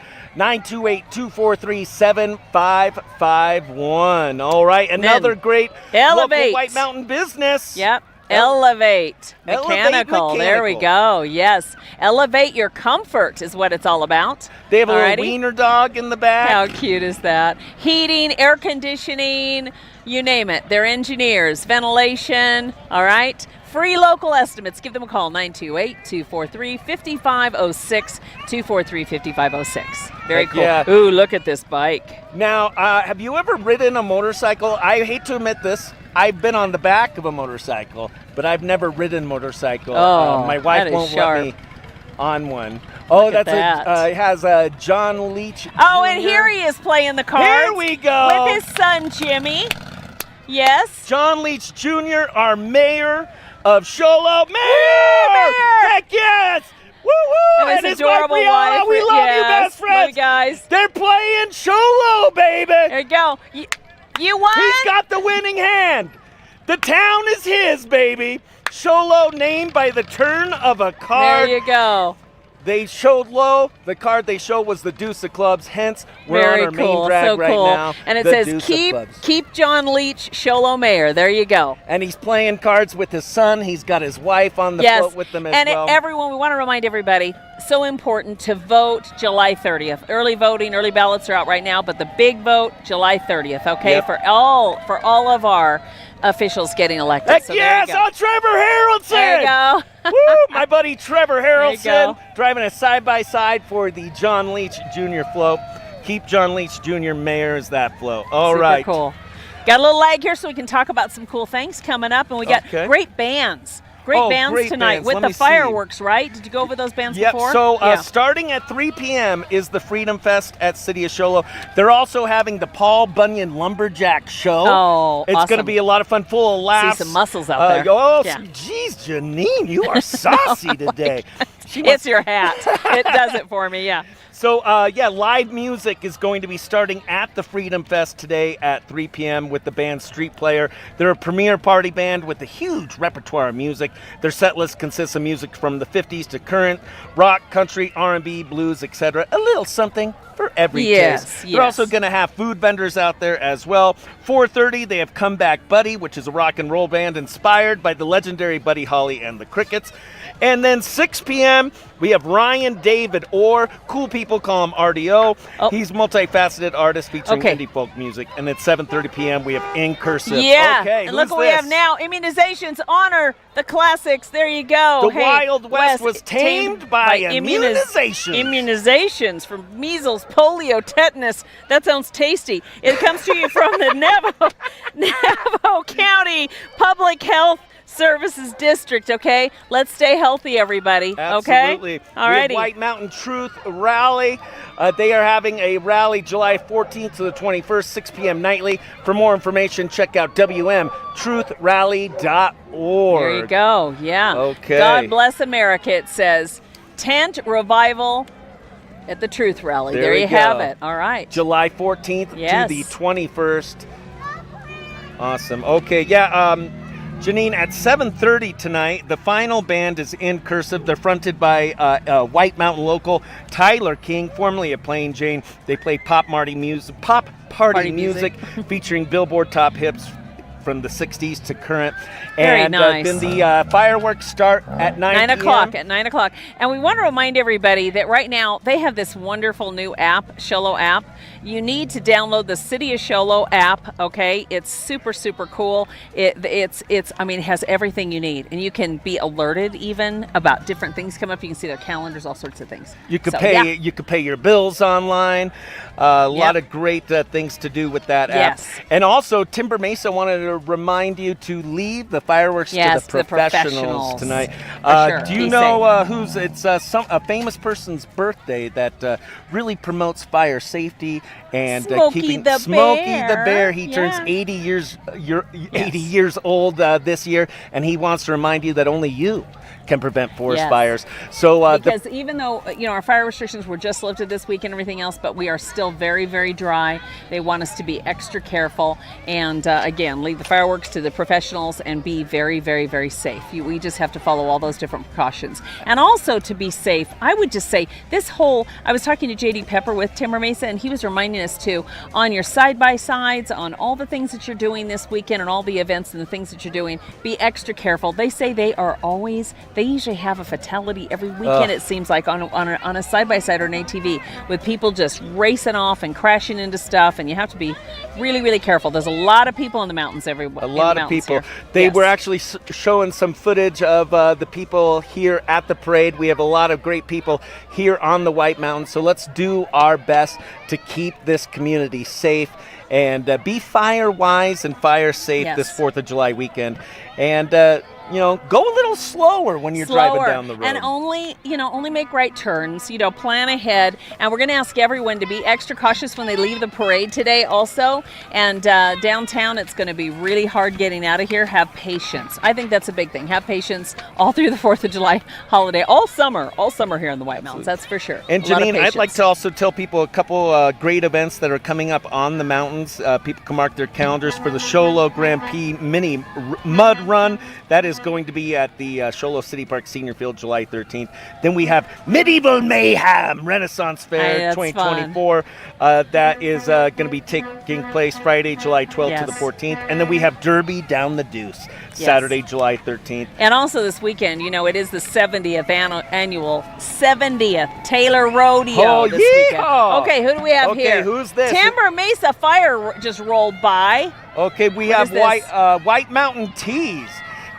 [SPEAKER 1] 928-243-7551. All right, another great
[SPEAKER 2] Elevate.
[SPEAKER 1] local White Mountain business.
[SPEAKER 2] Yep. Elevate
[SPEAKER 1] Mechanical.
[SPEAKER 2] There we go. Yes. Elevate your comfort is what it's all about.
[SPEAKER 1] They have a little wiener dog in the back.
[SPEAKER 2] How cute is that? Heating, air conditioning, you name it. They're engineers. Ventilation, all right? Free local estimates. Give them a call, 928-243-5506, 243-5506. Very cool.
[SPEAKER 1] Yeah.
[SPEAKER 2] Ooh, look at this bike.
[SPEAKER 1] Now, have you ever ridden a motorcycle? I hate to admit this. I've been on the back of a motorcycle, but I've never ridden a motorcycle.
[SPEAKER 2] Oh,
[SPEAKER 1] my wife
[SPEAKER 2] that is
[SPEAKER 1] won't
[SPEAKER 2] sharp.
[SPEAKER 1] let me on one. Oh,
[SPEAKER 2] Look at
[SPEAKER 1] that's
[SPEAKER 2] that.
[SPEAKER 1] it has John Leach.
[SPEAKER 2] Oh,
[SPEAKER 1] Jr.
[SPEAKER 2] and here he is playing the cards.
[SPEAKER 1] Here we go.
[SPEAKER 2] With his son, Jimmy. Yes.
[SPEAKER 1] John Leach Jr., our mayor of Show Low. Mayor!
[SPEAKER 2] Mayor!
[SPEAKER 1] Heck yes! Woo-woo!
[SPEAKER 2] And his adorable
[SPEAKER 1] wife, Brianna.
[SPEAKER 2] wife.
[SPEAKER 1] We love you,
[SPEAKER 2] Yes,
[SPEAKER 1] best friends.
[SPEAKER 2] love you guys.
[SPEAKER 1] They're playing Show Low, baby.
[SPEAKER 2] There you go. You won?
[SPEAKER 1] He's got the winning hand. The town is his, baby. Sholo named by the turn of a card.
[SPEAKER 2] There you go.
[SPEAKER 1] They showed low. The card they showed was the deuce of clubs. Hence, we're
[SPEAKER 2] Very
[SPEAKER 1] on our
[SPEAKER 2] cool.
[SPEAKER 1] main drag
[SPEAKER 2] So
[SPEAKER 1] right
[SPEAKER 2] cool.
[SPEAKER 1] now.
[SPEAKER 2] And it
[SPEAKER 1] the
[SPEAKER 2] says
[SPEAKER 1] deuce of clubs.
[SPEAKER 2] keep John Leach, Sholo Mayor. There you go.
[SPEAKER 1] And he's playing cards with his son. He's got his wife on the
[SPEAKER 2] Yes.
[SPEAKER 1] float with them as
[SPEAKER 2] and
[SPEAKER 1] well.
[SPEAKER 2] everyone, we want to remind everybody, so important to vote July 30th. Early voting, early ballots are out right now, but the big vote July 30th. Okay,
[SPEAKER 1] Yep.
[SPEAKER 2] for all of our officials getting elected.
[SPEAKER 1] Heck
[SPEAKER 2] So
[SPEAKER 1] yes,
[SPEAKER 2] there you go.
[SPEAKER 1] Trevor Harrelson.
[SPEAKER 2] There you go.
[SPEAKER 1] Woo, my buddy Trevor
[SPEAKER 2] There you
[SPEAKER 1] Harrelson
[SPEAKER 2] go.
[SPEAKER 1] driving a side-by-side for the John Leach Jr. float. Keep John Leach Jr. mayor as that float. All
[SPEAKER 2] Super
[SPEAKER 1] right.
[SPEAKER 2] cool. Got a little lag here so we can talk about some cool things coming up. And we got
[SPEAKER 1] Okay.
[SPEAKER 2] great bands. Great bands
[SPEAKER 1] great
[SPEAKER 2] tonight
[SPEAKER 1] bands.
[SPEAKER 2] with
[SPEAKER 1] Let
[SPEAKER 2] the
[SPEAKER 1] me see.
[SPEAKER 2] fireworks, right? Did you go over those bands
[SPEAKER 1] Yep,
[SPEAKER 2] before?
[SPEAKER 1] so
[SPEAKER 2] Yeah.
[SPEAKER 1] starting at 3 p.m. is the Freedom Fest at City of Sholo. They're also having the Paul Bunyan Lumberjack Show.
[SPEAKER 2] Oh,
[SPEAKER 1] It's going to
[SPEAKER 2] awesome.
[SPEAKER 1] be a lot of fun, full of laughs.
[SPEAKER 2] some muscles out there.
[SPEAKER 1] Oh,
[SPEAKER 2] Yeah.
[SPEAKER 1] geez, Janine, you are saucy today.
[SPEAKER 2] It's your hat. It does it for me, yeah.
[SPEAKER 1] So, live music is going to be starting at the Freedom Fest today at 3 p.m. with the band Street Player. They're a premier party band with a huge repertoire of music. Their set list consists of music from the 50s to current, rock, country, R&B, blues, etc. A little something for every
[SPEAKER 2] Yes,
[SPEAKER 1] taste.
[SPEAKER 2] yes.
[SPEAKER 1] They're also going to have food vendors out there as well. 4:30, they have Comeback Buddy, which is a rock and roll band inspired by the legendary Buddy Holly and the Crickets. And then 6 p.m., we have Ryan David, or cool people call him RDO.
[SPEAKER 2] Oh.
[SPEAKER 1] He's a multifaceted artist featuring
[SPEAKER 2] Okay.
[SPEAKER 1] indie folk music. And at 7:30 p.m., we have In Cursive.
[SPEAKER 2] Yeah.
[SPEAKER 1] Okay,
[SPEAKER 2] and look
[SPEAKER 1] who's
[SPEAKER 2] what we
[SPEAKER 1] this?
[SPEAKER 2] have now. Immunizations honor the classics. There you go.
[SPEAKER 1] The Wild West was tamed by immunizations.
[SPEAKER 2] Immunizations from measles, polio, tetanus. That sounds tasty. It comes to you from the Navajo County Public Health Services District, okay? Let's stay healthy, everybody.
[SPEAKER 1] Absolutely.
[SPEAKER 2] Okay? All
[SPEAKER 1] we
[SPEAKER 2] righty.
[SPEAKER 1] have White Mountain Truth Rally. They are having a rally July 14th to the 21st, 6 p.m. nightly. For more information, check out WMTruthRally.org.
[SPEAKER 2] There you go. Yeah.
[SPEAKER 1] Okay.
[SPEAKER 2] God bless America, it says. Tent revival at the Truth Rally.
[SPEAKER 1] There
[SPEAKER 2] There
[SPEAKER 1] we
[SPEAKER 2] you have
[SPEAKER 1] go.
[SPEAKER 2] it. All right.
[SPEAKER 1] July 14th
[SPEAKER 2] Yes.
[SPEAKER 1] to the 21st. Awesome. Okay, Janine, at 7:30 tonight, the final band is In Cursive. They're fronted by White Mountain local Tyler King, formerly of Plain Jane. They play pop party music featuring Billboard top hits from the 60s to current.
[SPEAKER 2] Very
[SPEAKER 1] and
[SPEAKER 2] nice.
[SPEAKER 1] then the fireworks start at 9
[SPEAKER 2] 9
[SPEAKER 1] p.m.
[SPEAKER 2] o'clock, at 9 o'clock. And we want to remind everybody that right now they have this wonderful new app, Sholo app. You need to download the City of Sholo app, okay? It's super, super cool. It has everything you need. And you can be alerted even about different things come up. You can see their calendars, all sorts of things.
[SPEAKER 1] You could
[SPEAKER 2] So,
[SPEAKER 1] pay.
[SPEAKER 2] yeah.
[SPEAKER 1] You could pay your bills online. A lot of great things to do with that app.
[SPEAKER 2] Yes.
[SPEAKER 1] And also, Timber Mesa wanted to remind you to leave the fireworks to the professionals tonight.
[SPEAKER 2] For sure.
[SPEAKER 1] Do you
[SPEAKER 2] Be
[SPEAKER 1] know who's? It's a famous person's birthday that really promotes fire safety and
[SPEAKER 2] Smokey
[SPEAKER 1] keeping
[SPEAKER 2] the
[SPEAKER 1] Smokey
[SPEAKER 2] Bear.
[SPEAKER 1] the Bear. He
[SPEAKER 2] Yeah.
[SPEAKER 1] turns 80 years. 80 years old this year, and he wants to remind you that only you can prevent forest
[SPEAKER 2] Yes.
[SPEAKER 1] fires. So
[SPEAKER 2] Because even though our fire restrictions were just lifted this week and everything else, but we are still very, very dry. They want us to be extra careful and again, leave the fireworks to the professionals and be very, very, very safe. We just have to follow all those different precautions. And also to be safe, I would just say I was talking to JD Pepper with Timber Mesa, and he was reminding reminding us to, on your side-by-sides, on all the things that you're doing this weekend and all the events and the things that you're doing, be extra careful. They say they usually have a fatality every weekend, it seems like, on a side-by-side or an ATV, with people just racing off and crashing into stuff, and you have to be really, really careful. There's a lot of people in the mountains everywhere.
[SPEAKER 1] A lot of people.
[SPEAKER 2] Here.
[SPEAKER 1] They
[SPEAKER 2] Yes.
[SPEAKER 1] were actually showing some footage of the people here at the parade. We have a lot of great people here on the White Mountains, so let's do our best to keep this community safe and be fire wise and fire safe
[SPEAKER 2] Yes.
[SPEAKER 1] this 4th of July weekend. And go a little slower when you're driving down the road.
[SPEAKER 2] And only make right turns, plan ahead. And we're going to ask everyone to be extra cautious when they leave the parade today also. And downtown, it's going to be really hard getting out of here. Have patience. I think that's a big thing. Have patience all through the 4th of July holiday, all summer here in the White Mountains, that's for sure.
[SPEAKER 1] And Janine, I'd like to also tell people a couple great events that are coming up on the mountains. People can mark their calendars for the Sholo Grand Prix Mini Mud Run. That is going to be at the Sholo City Park Senior Field, July 13th. Then we have Medieval Mayhem Renaissance Fair 2024. That is going to be taking place Friday, July 12th to the 14th. And then we have Derby Down the Deuce, Saturday, July 13th.
[SPEAKER 2] And also this weekend, it is the 70th annual 70th Taylor Rodeo this weekend. Okay, who do we have here?
[SPEAKER 1] Okay, who's this?
[SPEAKER 2] Timber Mesa Fire just rolled by.
[SPEAKER 1] Okay, we
[SPEAKER 2] What
[SPEAKER 1] have
[SPEAKER 2] is
[SPEAKER 1] White Mountain Teas.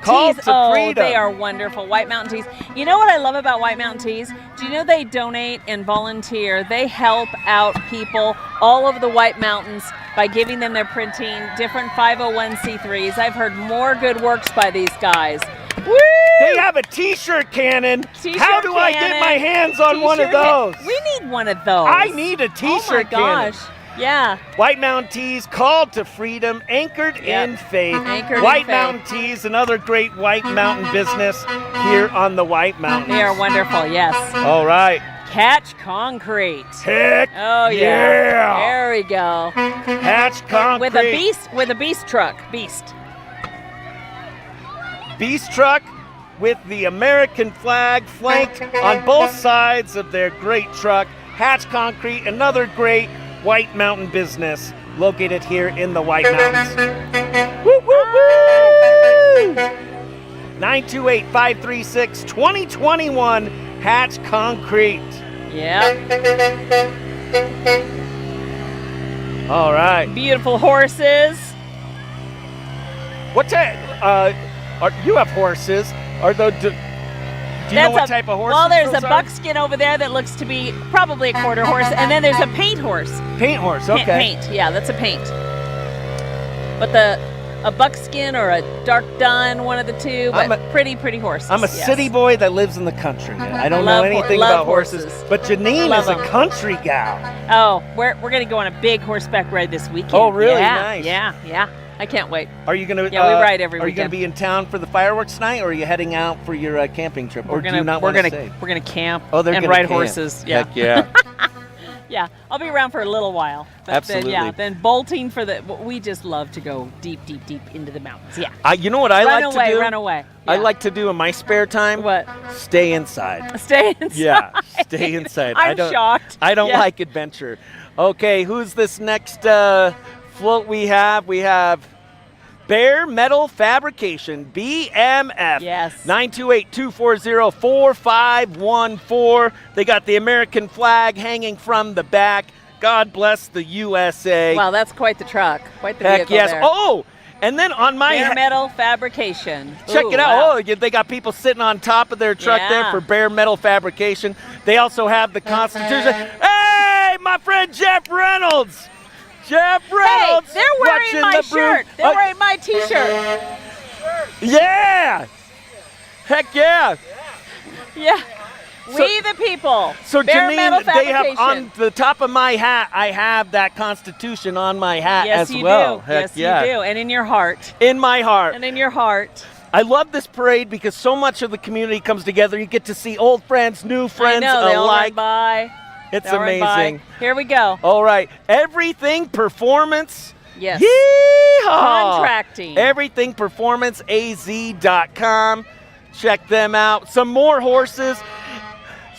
[SPEAKER 1] Called
[SPEAKER 2] Teas,
[SPEAKER 1] to Freedom.
[SPEAKER 2] they are wonderful. White Mountain Teas. You know what I love about White Mountain Teas? Do you know they donate and volunteer? They help out people all over the White Mountains by giving them their printing, different 501c3s. I've heard more good works by these guys. Woo!
[SPEAKER 1] They have a T-shirt cannon. How do I get my hands on one of those?
[SPEAKER 2] We need one of those.
[SPEAKER 1] I need a T-shirt cannon.
[SPEAKER 2] Oh my gosh. Yeah.
[SPEAKER 1] White Mountain Teas, called to freedom, anchored in faith. White Mountain Teas, another great White Mountain business here on the White Mountains.
[SPEAKER 2] They are wonderful, yes.
[SPEAKER 1] All right.
[SPEAKER 2] Catch Concrete.
[SPEAKER 1] Heck
[SPEAKER 2] Oh yeah. There we go.
[SPEAKER 1] Catch Concrete.
[SPEAKER 2] With a beast truck. Beast
[SPEAKER 1] truck with the American flag flanked on both sides of their great truck. Hatch Concrete, another great White Mountain business located here in the White Mountains. Woo, woo, woo! 928-536-2021, Hatch Concrete.
[SPEAKER 2] Yeah.
[SPEAKER 1] All right.
[SPEAKER 2] Beautiful horses.
[SPEAKER 1] What's that? You have horses. Are those? Do you know what type of horse?
[SPEAKER 2] Well, there's a buckskin over there that looks to be probably a quarter horse, and then there's a paint horse.
[SPEAKER 1] Paint horse, okay.
[SPEAKER 2] Paint, yeah, that's a paint. But a buckskin or a dark dun, one of the two, but pretty horses.
[SPEAKER 1] I'm a city boy that lives in the country. I don't know anything about horses. But Janine is a country gal.
[SPEAKER 2] Oh, we're going to go on a big horseback ride this weekend.
[SPEAKER 1] Oh, really?
[SPEAKER 2] Yeah,
[SPEAKER 1] Nice.
[SPEAKER 2] Yeah. I can't wait.
[SPEAKER 1] Are you going to?
[SPEAKER 2] Yeah, we ride every weekend.
[SPEAKER 1] Are you going to be in town for the fireworks night, or are you heading out for your camping trip? Or do you not want to say?
[SPEAKER 2] We're going to camp
[SPEAKER 1] and
[SPEAKER 2] ride horses. Yeah.
[SPEAKER 1] Heck yeah.
[SPEAKER 2] Yeah, I'll be around for a little while. But
[SPEAKER 1] Absolutely.
[SPEAKER 2] Then bolting we just love to go deep into the mountains. Yeah.
[SPEAKER 1] You know what I like to do?
[SPEAKER 2] Run away. Yeah.
[SPEAKER 1] I like to do in my spare time.
[SPEAKER 2] What?
[SPEAKER 1] Stay inside.
[SPEAKER 2] Stay inside.
[SPEAKER 1] Yeah, stay inside.
[SPEAKER 2] I'm shocked.
[SPEAKER 1] I don't like adventure. Okay, who's this next float we have? We have Bare Metal Fabrication, BMF.
[SPEAKER 2] Yes.
[SPEAKER 1] 928-240-4514. They got the American flag hanging from the back. God bless the USA.
[SPEAKER 2] Wow, that's quite the truck. Quite the
[SPEAKER 1] Heck
[SPEAKER 2] vehicle
[SPEAKER 1] yes.
[SPEAKER 2] there.
[SPEAKER 1] Oh, and then on my
[SPEAKER 2] Bare Metal Fabrication.
[SPEAKER 1] Check it out.
[SPEAKER 2] Wow.
[SPEAKER 1] Oh, they got people sitting on top of their truck there for Bare Metal Fabrication. They also have the Constitution. Hey, my friend Jeff Reynolds. Jeff Reynolds.
[SPEAKER 2] Hey, they're wearing my shirt. They're wearing my T-shirt.
[SPEAKER 1] Yeah. Heck yeah.
[SPEAKER 2] Yeah. We the people.
[SPEAKER 1] So
[SPEAKER 2] Bare Metal
[SPEAKER 1] Janine, they have
[SPEAKER 2] Fabrication.
[SPEAKER 1] on the top of my hat, I have that Constitution on my hat
[SPEAKER 2] Yes,
[SPEAKER 1] as
[SPEAKER 2] you
[SPEAKER 1] well.
[SPEAKER 2] do.
[SPEAKER 1] Heck
[SPEAKER 2] Yes,
[SPEAKER 1] yeah.
[SPEAKER 2] you do. And in your heart.
[SPEAKER 1] In my heart.
[SPEAKER 2] And in your heart.
[SPEAKER 1] I love this parade because so much of the community comes together. You get to see old friends, new friends
[SPEAKER 2] I know, they all
[SPEAKER 1] alike.
[SPEAKER 2] run by.
[SPEAKER 1] It's
[SPEAKER 2] They all run by.
[SPEAKER 1] amazing.
[SPEAKER 2] Here we go.
[SPEAKER 1] All right. Everything Performance.
[SPEAKER 2] Yes.
[SPEAKER 1] Yeehaw!
[SPEAKER 2] Contracting.
[SPEAKER 1] EverythingPerformanceAZ.com. Check them out. Some more horses.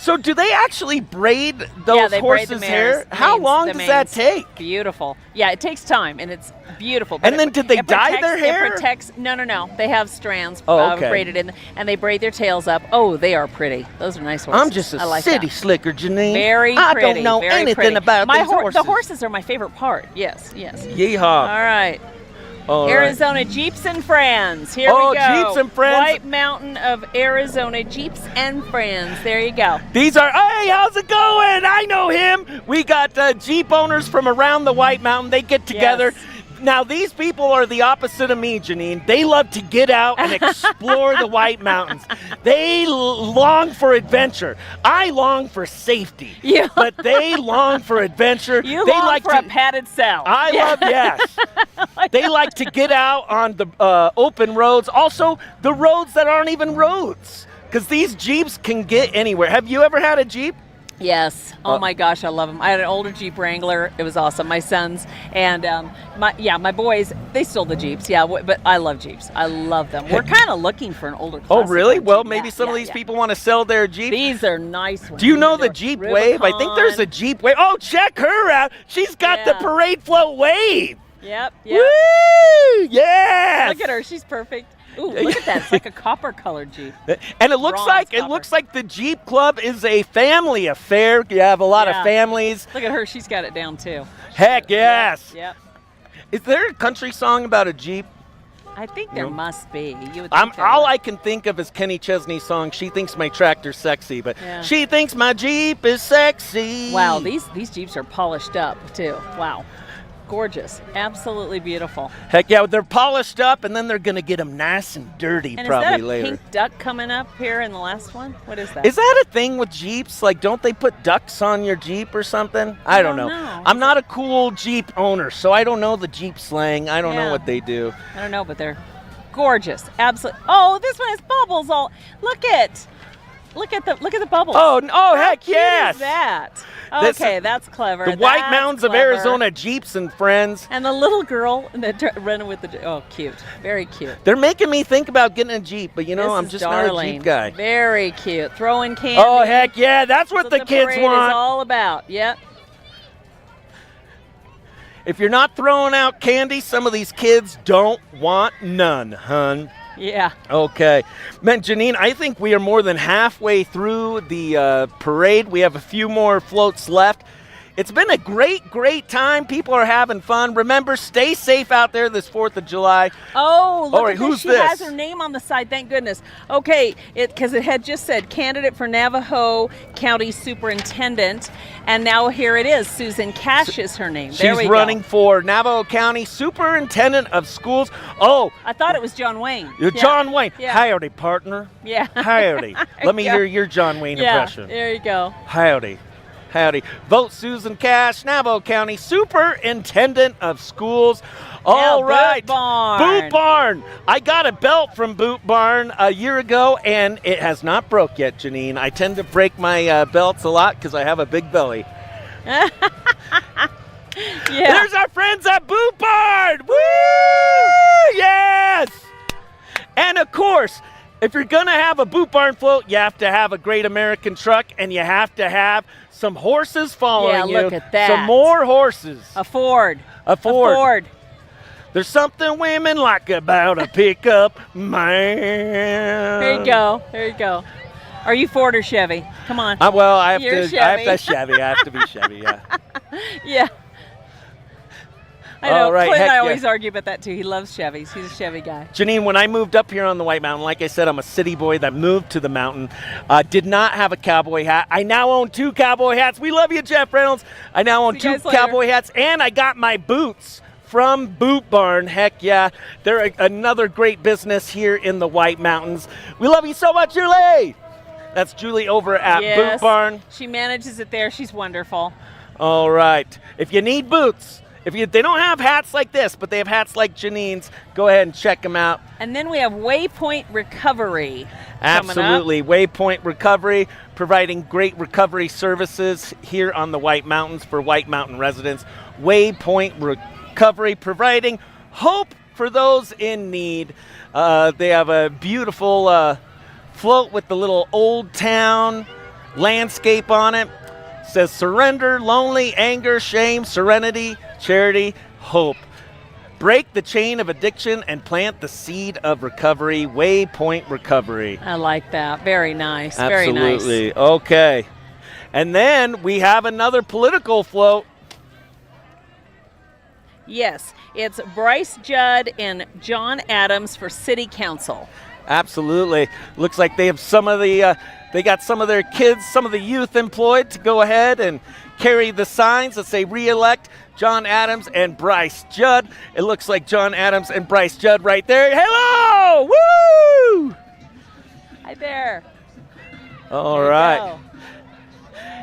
[SPEAKER 1] So do they actually braid those
[SPEAKER 2] they braid the
[SPEAKER 1] horses' hair?
[SPEAKER 2] mares,
[SPEAKER 1] How
[SPEAKER 2] manes,
[SPEAKER 1] long
[SPEAKER 2] the
[SPEAKER 1] does that
[SPEAKER 2] manes.
[SPEAKER 1] take?
[SPEAKER 2] Beautiful. Yeah, it takes time, and it's beautiful.
[SPEAKER 1] And then did they dye their hair?
[SPEAKER 2] It protects. No. They have strands
[SPEAKER 1] Okay.
[SPEAKER 2] braided in, and they braid their tails up. Oh, they are pretty. Those are nice horses.
[SPEAKER 1] I'm just a
[SPEAKER 2] I like
[SPEAKER 1] city
[SPEAKER 2] that.
[SPEAKER 1] slicker, Janine.
[SPEAKER 2] Very
[SPEAKER 1] I
[SPEAKER 2] pretty.
[SPEAKER 1] don't know
[SPEAKER 2] very
[SPEAKER 1] anything
[SPEAKER 2] pretty.
[SPEAKER 1] about these horses.
[SPEAKER 2] The horses are my favorite part. Yes.
[SPEAKER 1] Yeehaw.
[SPEAKER 2] All right.
[SPEAKER 1] All right.
[SPEAKER 2] Arizona Jeeps and Friends. Here
[SPEAKER 1] Oh,
[SPEAKER 2] we go.
[SPEAKER 1] Jeeps and Friends.
[SPEAKER 2] White Mountain of Arizona Jeeps and Friends. There you go.
[SPEAKER 1] These are, hey, how's it going? I know him. We got Jeep owners from around the White Mountain. They get together.
[SPEAKER 2] Yes.
[SPEAKER 1] Now, these people are the opposite of me, Janine. They love to get out and explore the White Mountains. They long for adventure. I long for safety.
[SPEAKER 2] Yeah.
[SPEAKER 1] But they long for adventure.
[SPEAKER 2] You
[SPEAKER 1] they
[SPEAKER 2] long
[SPEAKER 1] like
[SPEAKER 2] for
[SPEAKER 1] to,
[SPEAKER 2] a padded cell.
[SPEAKER 1] I love, yes. They like to get out on the open roads. Also, the roads that aren't even roads. Because these Jeeps can get anywhere. Have you ever had a Jeep?
[SPEAKER 2] Yes. Oh my gosh, I love them. I had an older Jeep Wrangler. It was awesome. My sons and my boys, they stole the Jeeps. Yeah, but I love Jeeps. I love them. We're kind of looking for an older.
[SPEAKER 1] Oh, really?
[SPEAKER 2] Jeep.
[SPEAKER 1] Well, maybe some of these people want to sell their Jeep.
[SPEAKER 2] These are nice ones.
[SPEAKER 1] Do you know the
[SPEAKER 2] They're
[SPEAKER 1] Jeep Wave? I think there's a
[SPEAKER 2] Rubicon.
[SPEAKER 1] Jeep Wave. Oh, check her out. She's got the
[SPEAKER 2] Yeah.
[SPEAKER 1] Parade Float Wave.
[SPEAKER 2] Yep.
[SPEAKER 1] Woo! Yes.
[SPEAKER 2] Look at her. She's perfect. Ooh, look at that. It's like a copper-colored Jeep.
[SPEAKER 1] And it looks
[SPEAKER 2] Bronze
[SPEAKER 1] like
[SPEAKER 2] copper.
[SPEAKER 1] the Jeep Club is a family affair. You have a lot of
[SPEAKER 2] Yeah.
[SPEAKER 1] families.
[SPEAKER 2] Look at her. She's got it down, too.
[SPEAKER 1] Heck yes.
[SPEAKER 2] Yep.
[SPEAKER 1] Is there a country song about a Jeep?
[SPEAKER 2] I think there must be. You would
[SPEAKER 1] I'm
[SPEAKER 2] think there
[SPEAKER 1] all
[SPEAKER 2] would.
[SPEAKER 1] I can think of is Kenny Chesney's song. She thinks my tractor's sexy, but
[SPEAKER 2] Yeah.
[SPEAKER 1] she thinks my Jeep is sexy.
[SPEAKER 2] Wow, these Jeeps are polished up, too. Wow. Gorgeous. Absolutely beautiful.
[SPEAKER 1] Heck yeah, they're polished up, and then they're gonna get them nice and dirty
[SPEAKER 2] And
[SPEAKER 1] probably
[SPEAKER 2] is that a
[SPEAKER 1] later.
[SPEAKER 2] pink duck coming up here in the last one? What is that?
[SPEAKER 1] Is that a thing with Jeeps? Like, don't they put ducks on your Jeep or something? I don't know. I'm not a cool Jeep owner, so I don't know the Jeep slang. I don't know
[SPEAKER 2] Yeah.
[SPEAKER 1] what they do.
[SPEAKER 2] I don't know, but they're gorgeous. Absolutely. Oh, this one has bubbles all. Look at the bubbles.
[SPEAKER 1] Oh,
[SPEAKER 2] How
[SPEAKER 1] heck
[SPEAKER 2] cute
[SPEAKER 1] yes!
[SPEAKER 2] is that?
[SPEAKER 1] This
[SPEAKER 2] Okay,
[SPEAKER 1] is
[SPEAKER 2] that's clever.
[SPEAKER 1] The White
[SPEAKER 2] That's
[SPEAKER 1] Mountains of
[SPEAKER 2] clever.
[SPEAKER 1] Arizona Jeeps and Friends.
[SPEAKER 2] And the little girl running with the. Oh, cute. Very cute.
[SPEAKER 1] They're making me think about getting a Jeep, but you know,
[SPEAKER 2] This
[SPEAKER 1] I'm
[SPEAKER 2] is
[SPEAKER 1] just not a
[SPEAKER 2] darling.
[SPEAKER 1] Jeep guy.
[SPEAKER 2] Very cute. Throwing candy.
[SPEAKER 1] Oh, heck yeah, that's what the kids
[SPEAKER 2] parade
[SPEAKER 1] want.
[SPEAKER 2] is all about. Yep.
[SPEAKER 1] If you're not throwing out candy, some of these kids don't want none, hun.
[SPEAKER 2] Yeah.
[SPEAKER 1] Okay. Man, Janine, I think we are more than halfway through the parade. We have a few more floats left. It's been a great time. People are having fun. Remember, stay safe out there this 4th of July.
[SPEAKER 2] Oh, look
[SPEAKER 1] All right,
[SPEAKER 2] at this.
[SPEAKER 1] who's
[SPEAKER 2] She
[SPEAKER 1] this?
[SPEAKER 2] has her name on the side. Thank goodness. Okay, because it had just said candidate for Navajo County Superintendent, and now here it is. Susan Cash is her name. There we
[SPEAKER 1] She's
[SPEAKER 2] go.
[SPEAKER 1] running for Navajo County Superintendent of Schools. Oh,
[SPEAKER 2] I thought it was John Wayne.
[SPEAKER 1] John Wayne.
[SPEAKER 2] Yeah.
[SPEAKER 1] Howdy, partner.
[SPEAKER 2] Yeah.
[SPEAKER 1] Howdy. Let me
[SPEAKER 2] Yeah.
[SPEAKER 1] hear your John Wayne
[SPEAKER 2] Yeah,
[SPEAKER 1] impression.
[SPEAKER 2] there you go.
[SPEAKER 1] Howdy. Howdy. Vote Susan Cash, Navajo County Superintendent of Schools. All
[SPEAKER 2] Boot
[SPEAKER 1] right.
[SPEAKER 2] Barn.
[SPEAKER 1] Boot Barn. I got a belt from Boot Barn a year ago, and it has not broke yet, Janine. I tend to break my belts a lot because I have a big belly.
[SPEAKER 2] Yeah.
[SPEAKER 1] There's our friends at Boot Barn. Woo! Yes! And of course, if you're going to have a Boot Barn float, you have to have a Great American truck, and you have to have some horses following you.
[SPEAKER 2] look at that.
[SPEAKER 1] Some more horses.
[SPEAKER 2] A Ford.
[SPEAKER 1] A Ford.
[SPEAKER 2] A Ford.
[SPEAKER 1] There's something women like about a pickup man.
[SPEAKER 2] There you go. There you go. Are you Ford or Chevy? Come on.
[SPEAKER 1] Well, I have
[SPEAKER 2] You're
[SPEAKER 1] to. I have
[SPEAKER 2] Chevy.
[SPEAKER 1] to Chevy. I have to be Chevy. Yeah.
[SPEAKER 2] Yeah. I know.
[SPEAKER 1] All right,
[SPEAKER 2] Clint and I
[SPEAKER 1] heck
[SPEAKER 2] always
[SPEAKER 1] yeah.
[SPEAKER 2] argue about that too. He loves Chevys. He's a Chevy guy.
[SPEAKER 1] Janine, when I moved up here on the White Mountain, like I said, I'm a city boy that moved to the mountain. Did not have a cowboy hat. I now own 2 cowboy hats. We love you, Jeff Reynolds. I now own
[SPEAKER 2] See you
[SPEAKER 1] 2
[SPEAKER 2] guys later.
[SPEAKER 1] cowboy hats, and I got my boots from Boot Barn. Heck yeah. They're another great business here in the White Mountains. We love you so much, Julie. That's Julie over at
[SPEAKER 2] Yes.
[SPEAKER 1] Boot Barn.
[SPEAKER 2] She manages it there. She's wonderful.
[SPEAKER 1] All right. If you need boots, they don't have hats like this, but they have hats like Janine's, go ahead and check them out.
[SPEAKER 2] And then we have Waypoint Recovery.
[SPEAKER 1] Absolutely. Waypoint Recovery, providing great recovery services here on the White Mountains for White Mountain residents. Waypoint Recovery, providing hope for those in need. They have a beautiful float with the little old town landscape on it. It says surrender, lonely, anger, shame, serenity, charity, hope. Break the chain of addiction and plant the seed of recovery. Waypoint Recovery.
[SPEAKER 2] I like that. Very nice.
[SPEAKER 1] Absolutely.
[SPEAKER 2] Very nice.
[SPEAKER 1] Okay. And then we have another political float.
[SPEAKER 2] Yes, it's Bryce Judd and John Adams for City Council.
[SPEAKER 1] Absolutely. Looks like they have they got some of their kids, some of the youth employed to go ahead and carry the signs that say re-elect John Adams and Bryce Judd. It looks like John Adams and Bryce Judd right there. Hello! Woo!
[SPEAKER 2] Hi there.
[SPEAKER 1] All
[SPEAKER 2] There you
[SPEAKER 1] right.
[SPEAKER 2] go.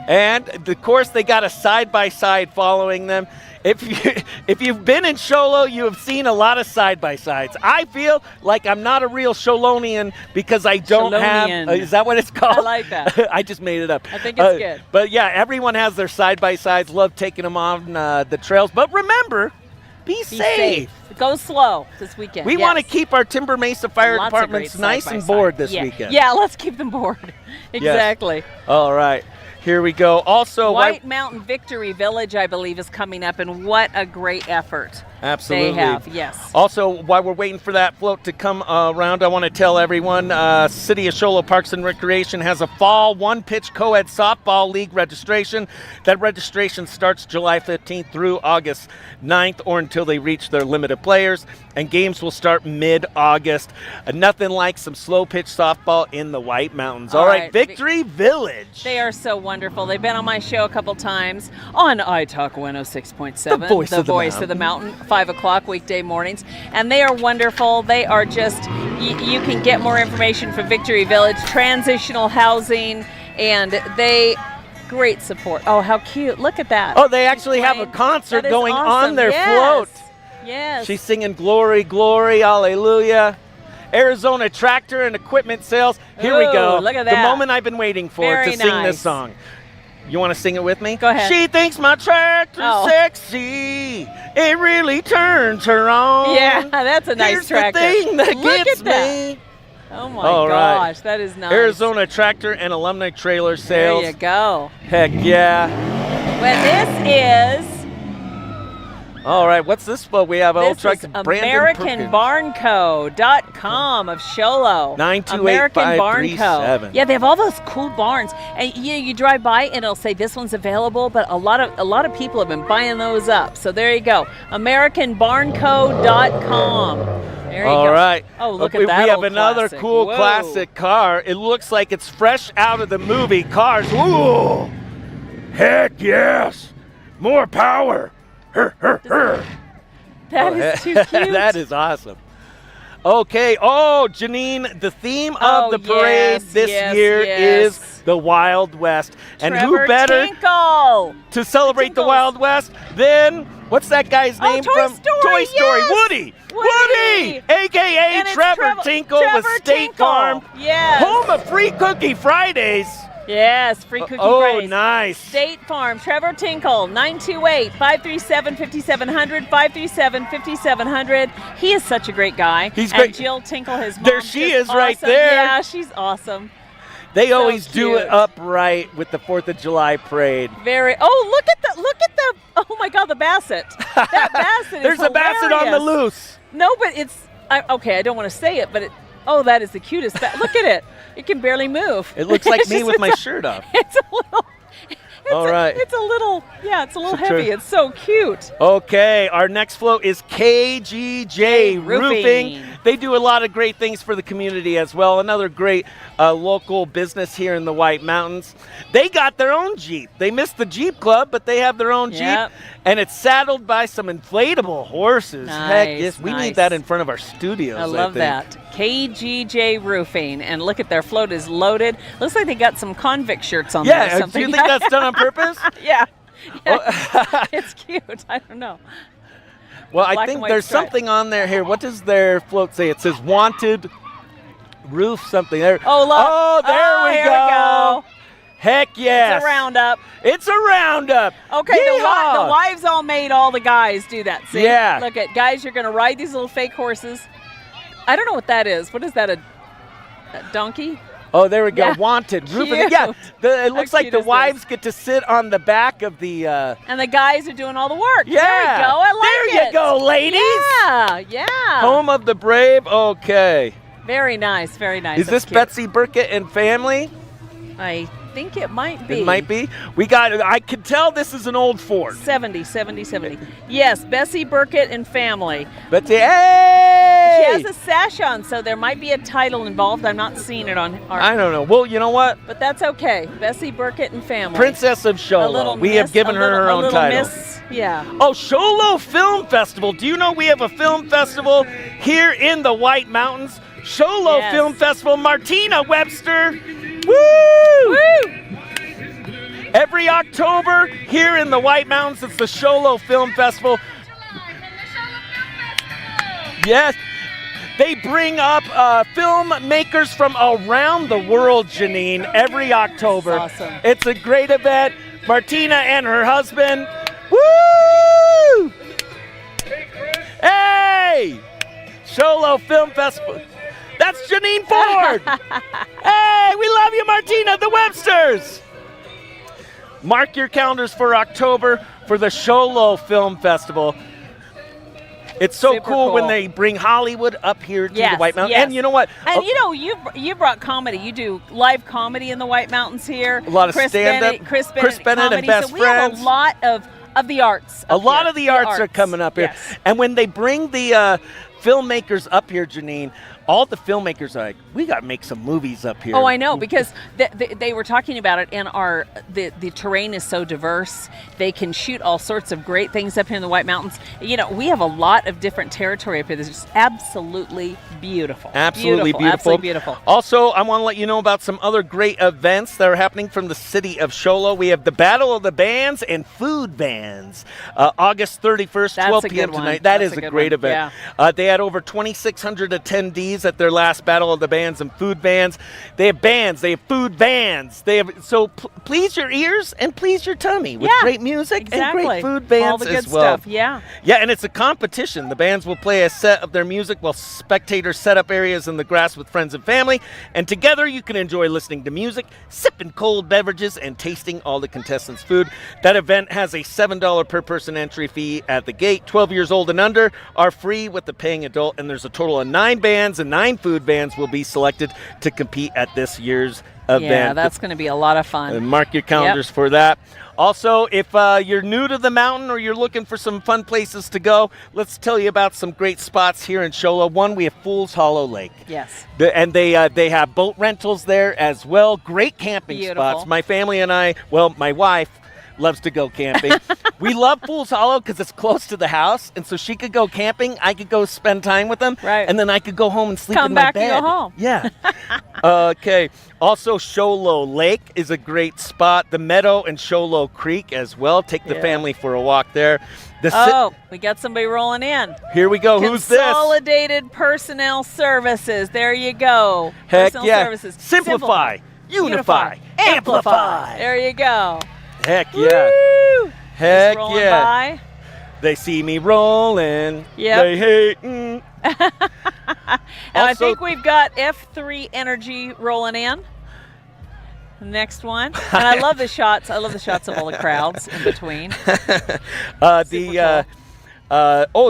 [SPEAKER 1] And of course, they got a side-by-side following them. If you've been in Show Low, you have seen a lot of side-by-sides. I feel like I'm not a real Sholonian because I don't
[SPEAKER 2] Sholonian.
[SPEAKER 1] have. Is that what it's called?
[SPEAKER 2] I like that.
[SPEAKER 1] I just made it up.
[SPEAKER 2] I think it's good.
[SPEAKER 1] But yeah, everyone has their side-by-sides. Love taking them on the trails. But remember, be
[SPEAKER 2] Be
[SPEAKER 1] safe.
[SPEAKER 2] Go slow this weekend.
[SPEAKER 1] We want to keep our Timber Mesa Fire
[SPEAKER 2] Lots of
[SPEAKER 1] Departments
[SPEAKER 2] great
[SPEAKER 1] nice and
[SPEAKER 2] side-by-side.
[SPEAKER 1] bored this
[SPEAKER 2] Yeah.
[SPEAKER 1] weekend.
[SPEAKER 2] Yeah, let's keep them bored. Exactly.
[SPEAKER 1] All right. Here we go. Also,
[SPEAKER 2] White Mountain Victory Village, I believe, is coming up, and what a great effort
[SPEAKER 1] Absolutely.
[SPEAKER 2] they have. Yes.
[SPEAKER 1] Also, while we're waiting for that float to come around, I want to tell everyone, City of Show Low Parks and Recreation has a fall one-pitch co-ed softball league registration. That registration starts July 15th through August 9th or until they reach their limit of players, and games will start mid-August. Nothing like some slow-pitch softball in the White Mountains. All right, Victory Village.
[SPEAKER 2] They are so wonderful. They've been on my show a couple times on iTalk 106.7.
[SPEAKER 1] The voice of the
[SPEAKER 2] of the mountain, 5 o'clock weekday mornings. And they are wonderful. They are just, you can get more information from Victory Village, transitional housing, and they, great support. Oh, how cute. Look at that.
[SPEAKER 1] Oh, they actually have a concert
[SPEAKER 2] That is
[SPEAKER 1] going
[SPEAKER 2] awesome.
[SPEAKER 1] on their
[SPEAKER 2] Yes.
[SPEAKER 1] float.
[SPEAKER 2] Yes.
[SPEAKER 1] She's singing Glory, Glory, Hallelujah. Arizona Tractor and Equipment Sales. Here we go.
[SPEAKER 2] Ooh, look at
[SPEAKER 1] The
[SPEAKER 2] that.
[SPEAKER 1] moment I've been waiting for
[SPEAKER 2] Very
[SPEAKER 1] to sing
[SPEAKER 2] nice.
[SPEAKER 1] this song. You want to sing it with me?
[SPEAKER 2] Go ahead.
[SPEAKER 1] She thinks my tractor's
[SPEAKER 2] Oh.
[SPEAKER 1] sexy. It really turns her on.
[SPEAKER 2] Yeah, that's a nice
[SPEAKER 1] Here's
[SPEAKER 2] tractor.
[SPEAKER 1] the thing that
[SPEAKER 2] Look
[SPEAKER 1] gets
[SPEAKER 2] at that.
[SPEAKER 1] me.
[SPEAKER 2] Oh my
[SPEAKER 1] All right.
[SPEAKER 2] gosh, that is nice.
[SPEAKER 1] Arizona Tractor and Alumni Trailer Sales.
[SPEAKER 2] There you go.
[SPEAKER 1] Heck yeah.
[SPEAKER 2] Well, this is
[SPEAKER 1] All right, what's this float? We have old truck
[SPEAKER 2] This is
[SPEAKER 1] Brandon Perkins.
[SPEAKER 2] AmericanBarnCo.com of Sholo.
[SPEAKER 1] 928-537.
[SPEAKER 2] American Barn Co. Yeah, they have all those cool barns, and you drive by and it'll say this one's available, but a lot of people have been buying those up. So there you go, AmericanBarnCo.com. There you
[SPEAKER 1] All
[SPEAKER 2] go.
[SPEAKER 1] right.
[SPEAKER 2] Oh, look
[SPEAKER 1] we
[SPEAKER 2] at that.
[SPEAKER 1] have
[SPEAKER 2] old
[SPEAKER 1] another
[SPEAKER 2] classic.
[SPEAKER 1] cool
[SPEAKER 2] Whoa.
[SPEAKER 1] classic car. It looks like it's fresh out of the movie Cars. Ooh! Heck yes! More power!
[SPEAKER 2] That is too cute.
[SPEAKER 1] That is awesome. Okay. Oh, Janine, the theme
[SPEAKER 2] Oh,
[SPEAKER 1] of the parade
[SPEAKER 2] yes,
[SPEAKER 1] this
[SPEAKER 2] yes,
[SPEAKER 1] year
[SPEAKER 2] yes.
[SPEAKER 1] is the Wild West. And
[SPEAKER 2] Trevor
[SPEAKER 1] who better
[SPEAKER 2] Tinkle.
[SPEAKER 1] to celebrate the
[SPEAKER 2] Tinkles.
[SPEAKER 1] Wild West than, what's that guy's
[SPEAKER 2] Oh,
[SPEAKER 1] name
[SPEAKER 2] Toy
[SPEAKER 1] from
[SPEAKER 2] Story,
[SPEAKER 1] Toy Story?
[SPEAKER 2] yes.
[SPEAKER 1] Woody!
[SPEAKER 2] Woody!
[SPEAKER 1] A.K.A.
[SPEAKER 2] And it's
[SPEAKER 1] Trevor Tinkle
[SPEAKER 2] Trevor
[SPEAKER 1] with State
[SPEAKER 2] Tinkle.
[SPEAKER 1] Farm.
[SPEAKER 2] Yes.
[SPEAKER 1] Home of Free Cookie Fridays.
[SPEAKER 2] Yes, free cookie
[SPEAKER 1] Oh,
[SPEAKER 2] Fridays.
[SPEAKER 1] nice.
[SPEAKER 2] State Farm, Trevor Tinkle, 928-537-5700, 537-5700. He is such a great guy.
[SPEAKER 1] He's
[SPEAKER 2] and
[SPEAKER 1] great.
[SPEAKER 2] Jill Tinkle, his mom,
[SPEAKER 1] There she
[SPEAKER 2] just
[SPEAKER 1] is right
[SPEAKER 2] awesome.
[SPEAKER 1] there.
[SPEAKER 2] Yeah, she's awesome.
[SPEAKER 1] They
[SPEAKER 2] So
[SPEAKER 1] always do it
[SPEAKER 2] cute.
[SPEAKER 1] upright with the 4th of July parade.
[SPEAKER 2] Very. Oh, look at the. Oh my God, the Basset. That Basset
[SPEAKER 1] There's
[SPEAKER 2] is
[SPEAKER 1] a Basset on the
[SPEAKER 2] hilarious.
[SPEAKER 1] loose.
[SPEAKER 2] No, but it's. Okay, I don't want to say it, but it. Oh, that is the cutest. Look at it. It can barely move.
[SPEAKER 1] It looks like
[SPEAKER 2] It's
[SPEAKER 1] me
[SPEAKER 2] just-
[SPEAKER 1] with my shirt off.
[SPEAKER 2] It's a little.
[SPEAKER 1] All right.
[SPEAKER 2] It's a little. Yeah, it's a little
[SPEAKER 1] It's a
[SPEAKER 2] heavy.
[SPEAKER 1] tr-
[SPEAKER 2] It's so cute.
[SPEAKER 1] Okay, our next float is KGJ Roofing. They do a lot of great things for the community as well. Another great local business here in the White Mountains. They got their own Jeep. They missed the Jeep Club, but they have their own
[SPEAKER 2] Yep.
[SPEAKER 1] Jeep, and it's saddled by some inflatable horses. Heck
[SPEAKER 2] Nice,
[SPEAKER 1] yes, we
[SPEAKER 2] nice.
[SPEAKER 1] need that in front of our studios.
[SPEAKER 2] I love
[SPEAKER 1] think.
[SPEAKER 2] that. KGJ Roofing. And look at their float is loaded. Looks like they got some convict shirts on there or
[SPEAKER 1] Yeah, do
[SPEAKER 2] something.
[SPEAKER 1] you think that's done on purpose?
[SPEAKER 2] Yeah. It's cute. I don't know.
[SPEAKER 1] Well, I
[SPEAKER 2] Black
[SPEAKER 1] think
[SPEAKER 2] and white
[SPEAKER 1] there's
[SPEAKER 2] stripe.
[SPEAKER 1] something on there here. What does their float say? It says wanted roof something. There.
[SPEAKER 2] Oh, look.
[SPEAKER 1] Oh, there we
[SPEAKER 2] here
[SPEAKER 1] go.
[SPEAKER 2] we go.
[SPEAKER 1] Heck yes.
[SPEAKER 2] It's a roundup.
[SPEAKER 1] It's a roundup.
[SPEAKER 2] Okay, the
[SPEAKER 1] Yeehaw!
[SPEAKER 2] wives all made all the guys do that. See?
[SPEAKER 1] Yeah.
[SPEAKER 2] Look at guys, you're going to ride these little fake horses. I don't know what that is. What is that, a donkey?
[SPEAKER 1] Oh, there we go.
[SPEAKER 2] Yeah.
[SPEAKER 1] Wanted. Roof of the,
[SPEAKER 2] Cute.
[SPEAKER 1] yeah. It looks
[SPEAKER 2] How
[SPEAKER 1] like
[SPEAKER 2] cute
[SPEAKER 1] the
[SPEAKER 2] is
[SPEAKER 1] wives
[SPEAKER 2] this?
[SPEAKER 1] get to sit on the back of the.
[SPEAKER 2] And the guys are doing all the work.
[SPEAKER 1] Yeah.
[SPEAKER 2] There we go. I like
[SPEAKER 1] There
[SPEAKER 2] it.
[SPEAKER 1] you go, ladies.
[SPEAKER 2] Yeah, yeah.
[SPEAKER 1] Home of the brave. Okay.
[SPEAKER 2] Very nice, very nice.
[SPEAKER 1] Is this
[SPEAKER 2] That's cute.
[SPEAKER 1] Betsy Burkett and family?
[SPEAKER 2] I think it might be.
[SPEAKER 1] It might be. We got. I can tell this is an old Ford.
[SPEAKER 2] 70. Yes, Bessie Burkett and family.
[SPEAKER 1] Betsy. Hey.
[SPEAKER 2] She has a sash on, so there might be a title involved. I'm not seeing it on our.
[SPEAKER 1] I don't know. Well, you know what?
[SPEAKER 2] But that's okay. Bessie Burkett and family.
[SPEAKER 1] Princess of
[SPEAKER 2] A
[SPEAKER 1] Sholo.
[SPEAKER 2] little
[SPEAKER 1] We
[SPEAKER 2] miss,
[SPEAKER 1] have given
[SPEAKER 2] a
[SPEAKER 1] her
[SPEAKER 2] little-
[SPEAKER 1] her
[SPEAKER 2] a
[SPEAKER 1] own
[SPEAKER 2] little
[SPEAKER 1] title.
[SPEAKER 2] Miss, yeah.
[SPEAKER 1] Oh, Sholo Film Festival. Do you know we have a film festival here in the White Mountains? Sholo
[SPEAKER 2] Yes.
[SPEAKER 1] Film Festival. Martina Webster. Woo!
[SPEAKER 2] Woo!
[SPEAKER 1] Every October here in the White Mountains, it's the Sholo Film Festival. Yes. They bring up filmmakers from around the world, Janine, every October.
[SPEAKER 2] That's awesome.
[SPEAKER 1] It's a great event. Martina and her husband. Woo! Hey! Sholo Film Festival. That's Janine Ford. Hey, we love you, Martina, the Websters. Mark your calendars for October for the Sholo Film Festival. It's so
[SPEAKER 2] Super
[SPEAKER 1] cool when
[SPEAKER 2] cool.
[SPEAKER 1] they bring Hollywood up here to the
[SPEAKER 2] Yes,
[SPEAKER 1] White Mountains.
[SPEAKER 2] yes.
[SPEAKER 1] And you know what?
[SPEAKER 2] And you know, you brought comedy. You do live comedy in the White Mountains here.
[SPEAKER 1] A lot of
[SPEAKER 2] Chris
[SPEAKER 1] stand-up.
[SPEAKER 2] Bennett, Chris
[SPEAKER 1] Chris Bennett and
[SPEAKER 2] comedy.
[SPEAKER 1] Best
[SPEAKER 2] so we have
[SPEAKER 1] Friends.
[SPEAKER 2] a lot of the arts.
[SPEAKER 1] A
[SPEAKER 2] up
[SPEAKER 1] lot
[SPEAKER 2] here.
[SPEAKER 1] of the arts are coming up here.
[SPEAKER 2] Yes.
[SPEAKER 1] And when they bring the filmmakers up here, Janine, all the filmmakers are like, we got to make some movies up here.
[SPEAKER 2] Oh, I know, because they were talking about it, and the terrain is so diverse. They can shoot all sorts of great things up here in the White Mountains. You know, we have a lot of different territory up here. This is absolutely beautiful.
[SPEAKER 1] Absolutely beautiful.
[SPEAKER 2] Absolutely beautiful.
[SPEAKER 1] Also, I want to let you know about some other great events that are happening from the city of Sholo. We have the Battle of the Bands and Food Bands, August 31st,
[SPEAKER 2] That's
[SPEAKER 1] 12
[SPEAKER 2] a
[SPEAKER 1] p.m.
[SPEAKER 2] good one.
[SPEAKER 1] tonight. That
[SPEAKER 2] That's
[SPEAKER 1] is
[SPEAKER 2] a
[SPEAKER 1] a
[SPEAKER 2] good
[SPEAKER 1] great
[SPEAKER 2] one.
[SPEAKER 1] event. They had over 2,600 attendees at their last Battle of the Bands and Food Bands. They have bands. They have food bands. They have please your ears and please your tummy with great music
[SPEAKER 2] Exactly.
[SPEAKER 1] and great food bands
[SPEAKER 2] all the good
[SPEAKER 1] as well.
[SPEAKER 2] stuff. Yeah.
[SPEAKER 1] Yeah, and it's a competition. The bands will play a set of their music while spectators set up areas in the grass with friends and family. And together you can enjoy listening to music, sipping cold beverages, and tasting all the contestants' food. That event has a $7 per person entry fee at the gate. 12 years old and under are free with the paying adult. And there's a total of 9 bands and 9 food bands will be selected to compete at this year's event.
[SPEAKER 2] Yeah, that's going to be a lot of fun.
[SPEAKER 1] Mark your calendars for that. Also, if you're new to the mountain or you're looking for some fun places to go, let's tell you about some great spots here in Sholo. One, we have Fool's Hollow Lake.
[SPEAKER 2] Yes.
[SPEAKER 1] And they have boat rentals there as well. Great camping
[SPEAKER 2] Beautiful.
[SPEAKER 1] spots. My family and I, well, my wife loves to go camping. We love Fool's Hollow because it's close to the house, and so she could go camping. I could go spend time with them,
[SPEAKER 2] Right.
[SPEAKER 1] and then I could go home and sleep
[SPEAKER 2] Come
[SPEAKER 1] in my
[SPEAKER 2] back
[SPEAKER 1] bed.
[SPEAKER 2] and go home.
[SPEAKER 1] Yeah. Okay. Also, Sholo Lake is a great spot. The Meadow and Sholo Creek as well. Take the
[SPEAKER 2] Yeah.
[SPEAKER 1] family for a walk there.
[SPEAKER 2] We got somebody rolling in.
[SPEAKER 1] Here we go. Who's this?
[SPEAKER 2] Consolidated Personnel Services. There you go.
[SPEAKER 1] Heck
[SPEAKER 2] Personnel
[SPEAKER 1] yeah.
[SPEAKER 2] Services.
[SPEAKER 1] Simplify, unify, amplify.
[SPEAKER 2] There you go.
[SPEAKER 1] Heck yeah.
[SPEAKER 2] Woo!
[SPEAKER 1] Heck
[SPEAKER 2] Just rolling
[SPEAKER 1] yeah.
[SPEAKER 2] by.
[SPEAKER 1] They see me rolling.
[SPEAKER 2] Yep.
[SPEAKER 1] They hating.
[SPEAKER 2] And I
[SPEAKER 1] Also-
[SPEAKER 2] think we've got F3 Energy rolling in. Next one. And I love the shots. I love the shots of all the crowds in between.
[SPEAKER 1] The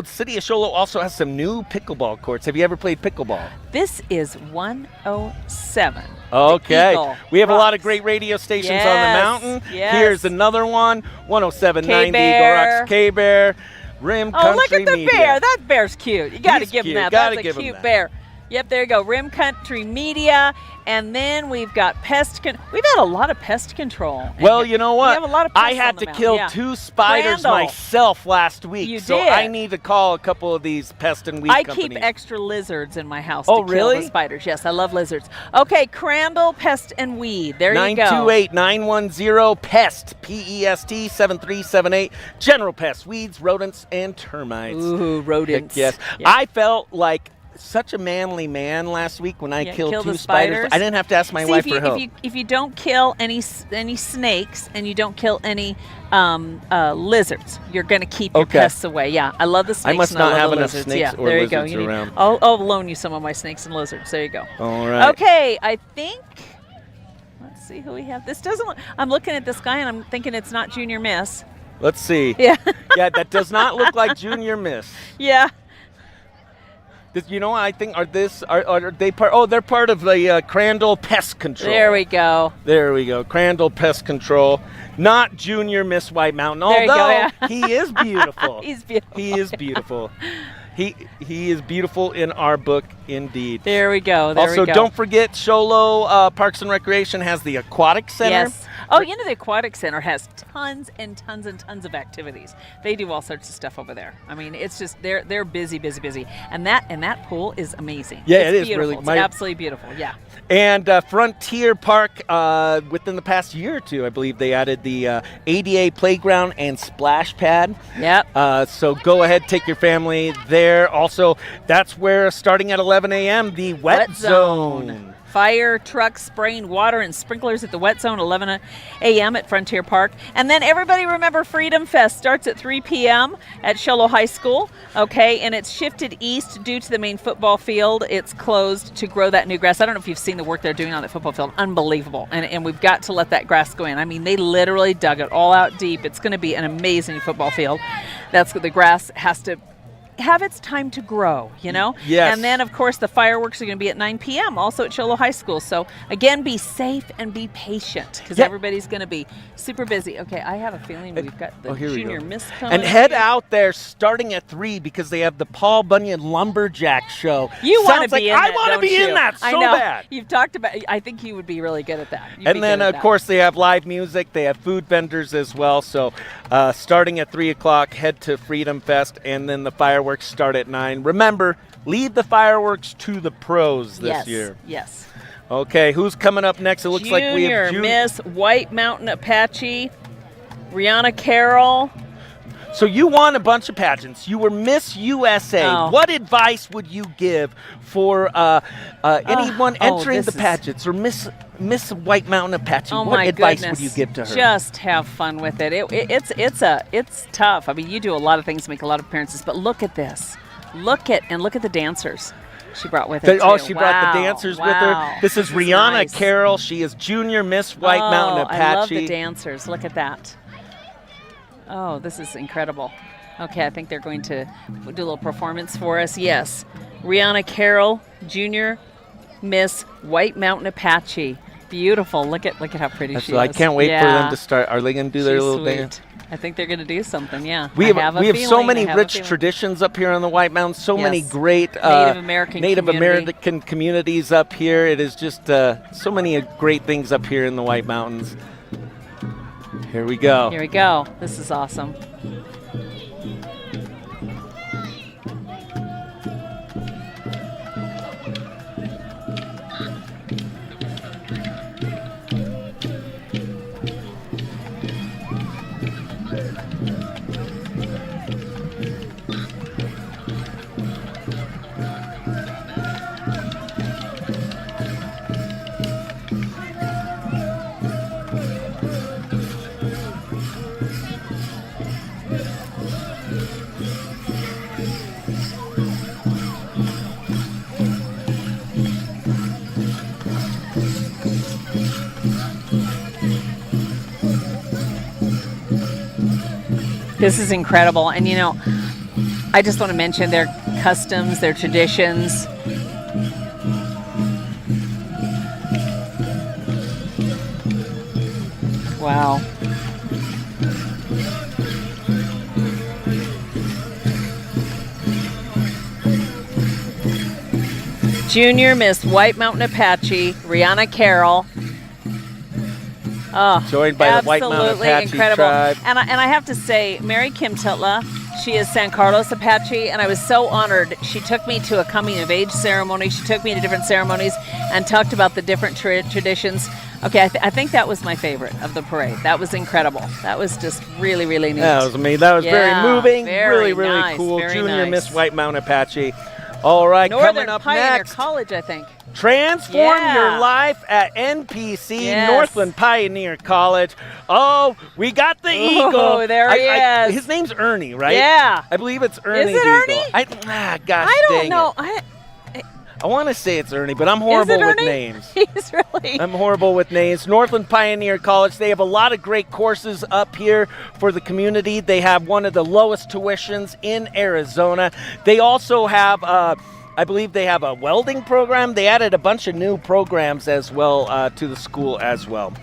[SPEAKER 1] City of Sholo also has some new pickleball courts. Have you ever played pickleball?
[SPEAKER 2] This is 107.
[SPEAKER 1] Okay.
[SPEAKER 2] Eagle
[SPEAKER 1] We have a lot of
[SPEAKER 2] Rocks.
[SPEAKER 1] great radio stations on
[SPEAKER 2] Yes,
[SPEAKER 1] the mountain.
[SPEAKER 2] yes.
[SPEAKER 1] Here's another one. 107.9 Eagle
[SPEAKER 2] K-Bear.
[SPEAKER 1] Rocks, K-Bear, Rim Country
[SPEAKER 2] Oh, look at the
[SPEAKER 1] Media.
[SPEAKER 2] bear. That bear's cute. You got to
[SPEAKER 1] He's
[SPEAKER 2] give him
[SPEAKER 1] cute.
[SPEAKER 2] that.
[SPEAKER 1] Gotta
[SPEAKER 2] That's
[SPEAKER 1] give
[SPEAKER 2] a
[SPEAKER 1] him
[SPEAKER 2] cute
[SPEAKER 1] that.
[SPEAKER 2] bear. Yep, there you go. Rim Country Media. And then we've got we've had a lot of pest control.
[SPEAKER 1] Well, you know what?
[SPEAKER 2] We have a lot of
[SPEAKER 1] I
[SPEAKER 2] pests
[SPEAKER 1] had
[SPEAKER 2] on the
[SPEAKER 1] to
[SPEAKER 2] mountain,
[SPEAKER 1] kill
[SPEAKER 2] yeah.
[SPEAKER 1] 2 spiders
[SPEAKER 2] Crandall.
[SPEAKER 1] myself last week.
[SPEAKER 2] You
[SPEAKER 1] so
[SPEAKER 2] did.
[SPEAKER 1] I need to call a couple of these pest and weed
[SPEAKER 2] I
[SPEAKER 1] companies.
[SPEAKER 2] keep extra lizards in my house
[SPEAKER 1] Oh,
[SPEAKER 2] to kill the
[SPEAKER 1] really?
[SPEAKER 2] spiders. Yes, I love lizards. Okay, Crandall Pest and Weed. There you go.
[SPEAKER 1] 928-910-PEST, P-E-S-T, 7378. General Pest, weeds, rodents, and termites.
[SPEAKER 2] Ooh, rodents.
[SPEAKER 1] Heck yes.
[SPEAKER 2] Yeah.
[SPEAKER 1] I felt like such a manly man last week when I killed
[SPEAKER 2] kill
[SPEAKER 1] 2
[SPEAKER 2] the
[SPEAKER 1] spiders. I didn't have to ask my
[SPEAKER 2] See,
[SPEAKER 1] wife
[SPEAKER 2] if you,
[SPEAKER 1] for help.
[SPEAKER 2] If you don't kill any snakes and you don't kill any lizards, you're going to keep your
[SPEAKER 1] Okay.
[SPEAKER 2] pests away. Yeah, I love the snakes.
[SPEAKER 1] must
[SPEAKER 2] and
[SPEAKER 1] not
[SPEAKER 2] love
[SPEAKER 1] have
[SPEAKER 2] the
[SPEAKER 1] enough
[SPEAKER 2] lizards.
[SPEAKER 1] snakes
[SPEAKER 2] yeah,
[SPEAKER 1] or
[SPEAKER 2] there you go.
[SPEAKER 1] lizards around.
[SPEAKER 2] I'll loan you some of my snakes and lizards. There you go.
[SPEAKER 1] All right.
[SPEAKER 2] Okay, I think see who we have. This doesn't look, I'm looking at this guy and I'm thinking it's not Junior Miss.
[SPEAKER 1] Let's see.
[SPEAKER 2] Yeah.
[SPEAKER 1] Yeah, that does not look like Junior Miss.
[SPEAKER 2] Yeah.
[SPEAKER 1] You know, I think are they part? Oh, they're part of the Crandall Pest Control.
[SPEAKER 2] There we go.
[SPEAKER 1] There we go. Crandall Pest Control, not Junior Miss White Mountain.
[SPEAKER 2] There you
[SPEAKER 1] Although
[SPEAKER 2] go, yeah.
[SPEAKER 1] he is beautiful.
[SPEAKER 2] He's beautiful.
[SPEAKER 1] He is beautiful. He is beautiful in our book, indeed.
[SPEAKER 2] There we go.
[SPEAKER 1] Also, don't forget, Show Low Parks and Recreation has the Aquatic Center.
[SPEAKER 2] Yes. Oh, you know, the Aquatic Center has tons and tons and tons of activities. They do all sorts of stuff over there. I mean, it's just they're busy, busy, busy. And that pool is amazing.
[SPEAKER 1] Yeah,
[SPEAKER 2] it's
[SPEAKER 1] it is
[SPEAKER 2] beautiful.
[SPEAKER 1] really.
[SPEAKER 2] It's absolutely beautiful. Yeah.
[SPEAKER 1] And Frontier Park, within the past year or two, I believe they added the ADA playground and splash pad.
[SPEAKER 2] Yep.
[SPEAKER 1] So go ahead, take your family there. Also, that's where, starting at 11 a.m., the Wet Zone.
[SPEAKER 2] Fire trucks spraying water and sprinklers at the Wet Zone, 11 a.m. at Frontier Park. And then everybody remember Freedom Fest starts at 3 p.m. at Show Low High School, okay? And it's shifted east due to the main football field. It's closed to grow that new grass. I don't know if you've seen the work they're doing on that football field. Unbelievable. And we've got to let that grass go in. I mean, they literally dug it all out deep. It's going to be an amazing football field. That's what the grass has to have its time to grow, you know?
[SPEAKER 1] Yes.
[SPEAKER 2] And then, of course, the fireworks are going to be at 9 p.m. also at Show Low High School. So, again, be safe and be patient because everybody's going to be super busy. Okay, I have a feeling we've got the Junior Miss coming.
[SPEAKER 1] And head out there starting at 3 because they have the Paul Bunyan Lumberjack Show.
[SPEAKER 2] You want to be in that,
[SPEAKER 1] I want to be in that so
[SPEAKER 2] I know.
[SPEAKER 1] bad.
[SPEAKER 2] You've talked about I think you would be really good at that.
[SPEAKER 1] And then, of course, they have live music. They have food vendors as well. So starting at 3 o'clock, head to Freedom Fest, and then the fireworks start at 9. Remember, leave the fireworks to the pros this year.
[SPEAKER 2] Yes.
[SPEAKER 1] Okay, who's coming up next? It looks like we have
[SPEAKER 2] Junior Miss White Mountain Apache, Rihanna Carroll.
[SPEAKER 1] So you won a bunch of pageants. You were Miss USA.
[SPEAKER 2] Oh.
[SPEAKER 1] What advice would you give for anyone entering the pageants or Miss White Mountain Apache?
[SPEAKER 2] Oh,
[SPEAKER 1] what
[SPEAKER 2] my
[SPEAKER 1] advice
[SPEAKER 2] goodness.
[SPEAKER 1] would you give to her?
[SPEAKER 2] Just have fun with it. It's tough. I mean, you do a lot of things, make a lot of appearances, but look at this. Look at the dancers she brought with her.
[SPEAKER 1] Oh,
[SPEAKER 2] too.
[SPEAKER 1] she brought the dancers with her. This is Rihanna
[SPEAKER 2] nice.
[SPEAKER 1] Carroll. She is Junior Miss White Mountain Apache.
[SPEAKER 2] I love the dancers. Look at that. Oh, this is incredible. Okay, I think they're going to do a little performance for us. Yes, Rihanna Carroll, Junior Miss White Mountain Apache. Beautiful. Look at how pretty she is.
[SPEAKER 1] I can't wait for them to start. Are they going to do their little dance?
[SPEAKER 2] I think they're going to do something, yeah.
[SPEAKER 1] We have so many rich traditions up here on the White Mountains, so many great
[SPEAKER 2] Native American
[SPEAKER 1] communities up here. It is just so many great things up here in the White Mountains. Here we go.
[SPEAKER 2] Here we go. This is awesome. This is incredible. And, you know, I just want to mention their customs, their traditions. Wow. Junior Miss White Mountain Apache, Rihanna Carroll. Oh,
[SPEAKER 1] joined by the White Mountain Apache
[SPEAKER 2] incredible.
[SPEAKER 1] tribe.
[SPEAKER 2] And I have to say, Mary Kim Titla, she is San Carlos Apache, and I was so honored. She took me to a coming-of-age ceremony. She took me to different ceremonies and talked about the different traditions. Okay, I think that was my favorite of the parade. That was incredible. That was just really, really neat.
[SPEAKER 1] That was amazing. That was very moving.
[SPEAKER 2] Very
[SPEAKER 1] really
[SPEAKER 2] nice,
[SPEAKER 1] cool.
[SPEAKER 2] very
[SPEAKER 1] Junior
[SPEAKER 2] nice.
[SPEAKER 1] Miss White Mountain Apache. All right,
[SPEAKER 2] Northern
[SPEAKER 1] coming up
[SPEAKER 2] Pioneer
[SPEAKER 1] next.
[SPEAKER 2] College, I think.
[SPEAKER 1] Transform your life at NPC, Northland Pioneer College. Oh, we got the eagle.
[SPEAKER 2] Oh, there he is.
[SPEAKER 1] His name's Ernie, right?
[SPEAKER 2] Yeah.
[SPEAKER 1] I believe it's Ernie.
[SPEAKER 2] Is it
[SPEAKER 1] the
[SPEAKER 2] Ernie?
[SPEAKER 1] Eagle. Gosh
[SPEAKER 2] I don't
[SPEAKER 1] dang
[SPEAKER 2] know.
[SPEAKER 1] it. I want to say it's Ernie, but I'm horrible with names.
[SPEAKER 2] He's really.
[SPEAKER 1] I'm horrible with names. Northland Pioneer College, they have a lot of great courses up here for the community. They have one of the lowest tuitions in Arizona. They also have, I believe they have a welding program. They added a bunch of new programs as well to the school as well.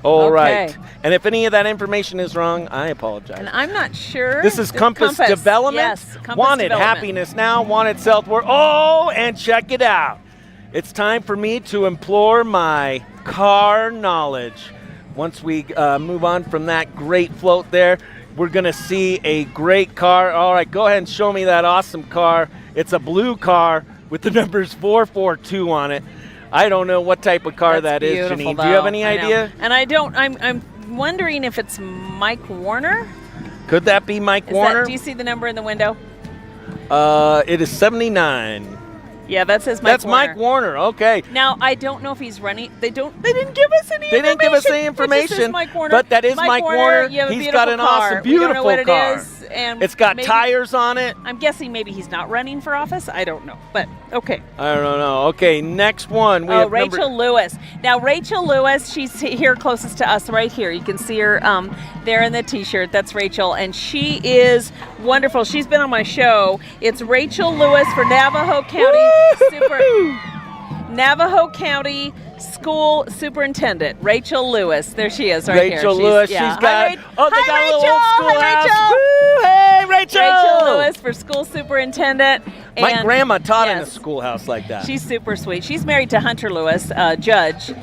[SPEAKER 1] All right. And if any of that information is wrong, I apologize.
[SPEAKER 2] And I'm not sure.
[SPEAKER 1] This is Compass Development.
[SPEAKER 2] Yes, Compass
[SPEAKER 1] Wanted
[SPEAKER 2] Development.
[SPEAKER 1] happiness now, wanted self-worth. Oh, and check it out. It's time for me to implore my car knowledge. Once we move on from that great float there, we're going to see a great car. All right, go ahead and show me that awesome car. It's a blue car with the numbers 442 on it. I don't know what type of car that is, Janine. Do you have any idea?
[SPEAKER 2] And I don't. I'm wondering if it's Mike Warner.
[SPEAKER 1] Could that be Mike Warner?
[SPEAKER 2] Do you see the number in the window?
[SPEAKER 1] It is 79.
[SPEAKER 2] Yeah, that says Mike
[SPEAKER 1] That's
[SPEAKER 2] Warner.
[SPEAKER 1] Mike Warner. Okay.
[SPEAKER 2] Now I don't know if he's running. They didn't give us any.
[SPEAKER 1] They didn't give us any information.
[SPEAKER 2] Mike Warner.
[SPEAKER 1] But that is Mike Warner.
[SPEAKER 2] You have a
[SPEAKER 1] He's
[SPEAKER 2] beautiful
[SPEAKER 1] got an
[SPEAKER 2] car.
[SPEAKER 1] awesome, beautiful
[SPEAKER 2] we don't know what
[SPEAKER 1] car.
[SPEAKER 2] It is, and
[SPEAKER 1] it's got
[SPEAKER 2] maybe,
[SPEAKER 1] tires on it.
[SPEAKER 2] I'm guessing maybe he's not running for office. I don't know, but okay.
[SPEAKER 1] I don't know. Okay, next one. We have
[SPEAKER 2] Rachel Lewis. Now Rachel Lewis, she's here closest to us, right here. You can see her there in the T-shirt. That's Rachel, and she is wonderful. She's been on my show. It's Rachel Lewis for Navajo County Navajo County School Superintendent, Rachel Lewis. There she is, right here.
[SPEAKER 1] Rachel Lewis. She's got. They got a little old schoolhouse. Woo! Hey, Rachel.
[SPEAKER 2] Rachel Lewis for School Superintendent.
[SPEAKER 1] My grandma taught in a schoolhouse like that.
[SPEAKER 2] She's super sweet. She's married to Hunter Lewis, judge in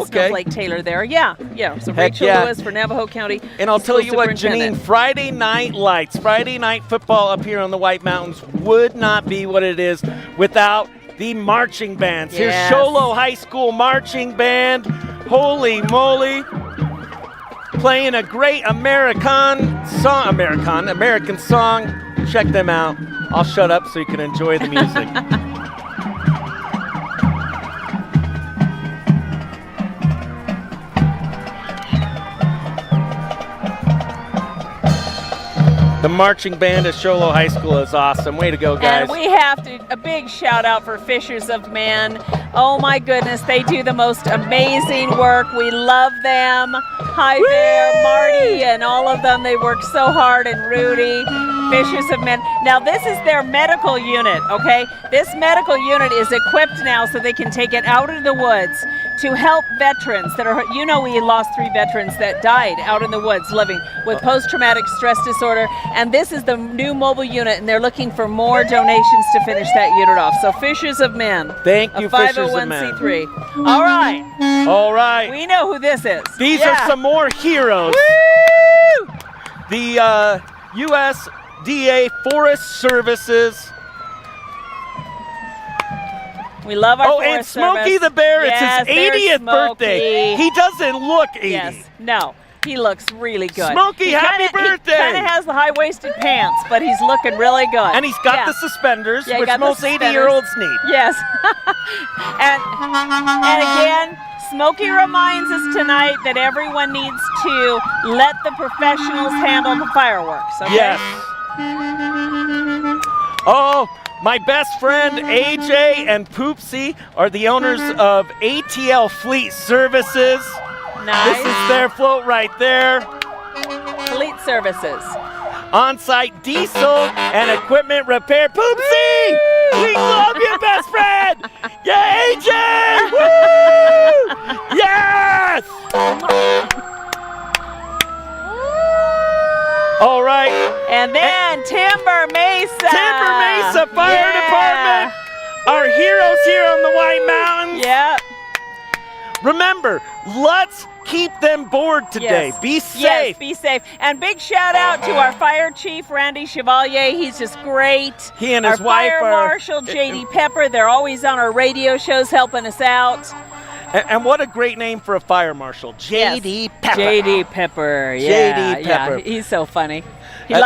[SPEAKER 2] Snowflake Taylor there. Yeah. So Rachel Lewis for Navajo County.
[SPEAKER 1] And I'll tell you what, Janine, Friday night lights, Friday night football up here on the White Mountains would not be what it is without the marching bands. Here's Sholo High School marching band. Holy moly. Playing a great American song. Check them out. I'll shut up so you can enjoy the music. The marching band at Sholo High School is awesome. Way to go, guys.
[SPEAKER 2] And we have a big shout out for Fishers of Men. Oh my goodness, they do the most amazing work. We love them. Hi there, Marty and all of them. They work so hard, and Rudy. Fishers of Men. Now this is their medical unit, okay? This medical unit is equipped now so they can take it out into the woods to help veterans that are, we lost 3 veterans that died out in the woods living with post-traumatic stress disorder, and this is the new mobile unit, and they're looking for more donations to finish that unit off. So Fishers of Men.
[SPEAKER 1] Thank you, Fishers of Men.
[SPEAKER 2] 501c3. All right. We know who this is.
[SPEAKER 1] These are some more heroes. Woo! The USDA Forest Services.
[SPEAKER 2] We love our Forest
[SPEAKER 1] and Smokey
[SPEAKER 2] Service.
[SPEAKER 1] the Bear, it's his 80th birthday. He doesn't look 80.
[SPEAKER 2] Yes, no, he looks really good.
[SPEAKER 1] Smokey, happy birthday.
[SPEAKER 2] He kind of has the high-waisted pants, but he's looking really good.
[SPEAKER 1] And he's got the suspenders, which most 80-year-olds need.
[SPEAKER 2] Yes. and again, Smokey reminds us tonight that everyone needs to let the professionals handle the fireworks, okay?
[SPEAKER 1] Yes. Oh, my best friend AJ and Poopsie are the owners of ATL Fleet Services.
[SPEAKER 2] Nice.
[SPEAKER 1] This is their float right there.
[SPEAKER 2] Fleet Services.
[SPEAKER 1] On-site diesel and equipment repair. Poopsie! We love you, best friend! Yeah, AJ! Woo! Yes! All right.
[SPEAKER 2] And then Timber Mesa.
[SPEAKER 1] Timber Mesa Fire Department. Our heroes here on the White Mountains.
[SPEAKER 2] Yep.
[SPEAKER 1] Remember, let's keep them bored today.
[SPEAKER 2] Yes.
[SPEAKER 1] Be safe.
[SPEAKER 2] Yes, be safe. And big shout out to our fire chief, Randy Chevalier. He's just great.
[SPEAKER 1] He and his
[SPEAKER 2] our
[SPEAKER 1] wife
[SPEAKER 2] fire marshal, J.D. Pepper. They're always on our radio shows helping us out.
[SPEAKER 1] And what a great name for a fire marshal, J.D. Pepper.
[SPEAKER 2] J.D. Pepper, yeah.
[SPEAKER 1] J.D. Pepper.
[SPEAKER 2] Yeah, he's so funny. He's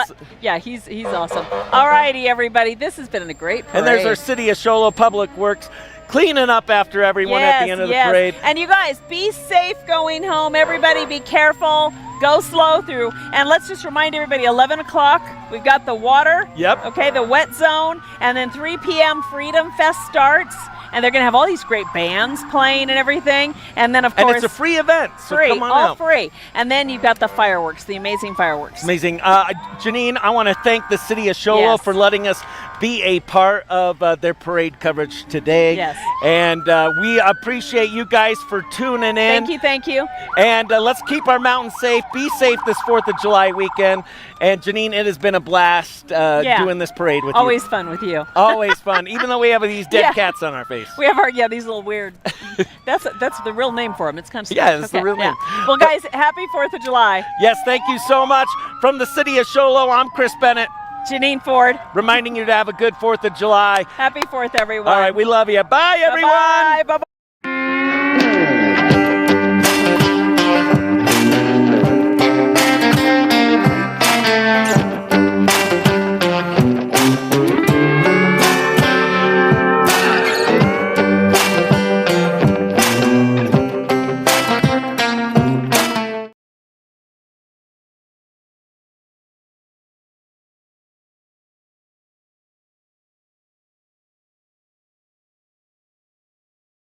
[SPEAKER 2] awesome. All righty, everybody. This has been a great parade.
[SPEAKER 1] And there's our City of Sholo Public Works cleaning up after everyone at the end of the parade.
[SPEAKER 2] And you guys, be safe going home. Everybody be careful. Go slow through. And let's just remind everybody, 11 o'clock, we've got the water.
[SPEAKER 1] Yep.
[SPEAKER 2] Okay, the wet zone. And then 3 p.m. Freedom Fest starts. and they're going to have all these great bands playing and everything. And then, of course,
[SPEAKER 1] And it's a free event, so
[SPEAKER 2] free,
[SPEAKER 1] come on
[SPEAKER 2] all
[SPEAKER 1] out.
[SPEAKER 2] free. And then you've got the fireworks, the amazing fireworks.
[SPEAKER 1] Amazing. Janine, I want to thank the city of Show Low
[SPEAKER 2] Yes.
[SPEAKER 1] for letting us be a part of their parade coverage today.
[SPEAKER 2] Yes.
[SPEAKER 1] And we appreciate you guys for tuning in.
[SPEAKER 2] Thank you, thank you.
[SPEAKER 1] And let's keep our mountains safe. Be safe this 4th of July weekend. And Janine, it has been a blast doing this parade with
[SPEAKER 2] Always
[SPEAKER 1] you.
[SPEAKER 2] fun with you.
[SPEAKER 1] Always fun, even though we have these dead
[SPEAKER 2] Yeah.
[SPEAKER 1] cats on our face.
[SPEAKER 2] We have these little weird. That's the real name for them. It's kind of
[SPEAKER 1] Yeah, it's the real name.
[SPEAKER 2] Well, guys, happy 4th of July.
[SPEAKER 1] Yes, thank you so much. From the city of Show Low, I'm Chris Bennett,
[SPEAKER 2] Janine Ford.
[SPEAKER 1] reminding you to have a good 4th of July.
[SPEAKER 2] Happy 4th, everyone.
[SPEAKER 1] All right, we love you. Bye, everyone.
[SPEAKER 2] Bye-bye. Bye-bye.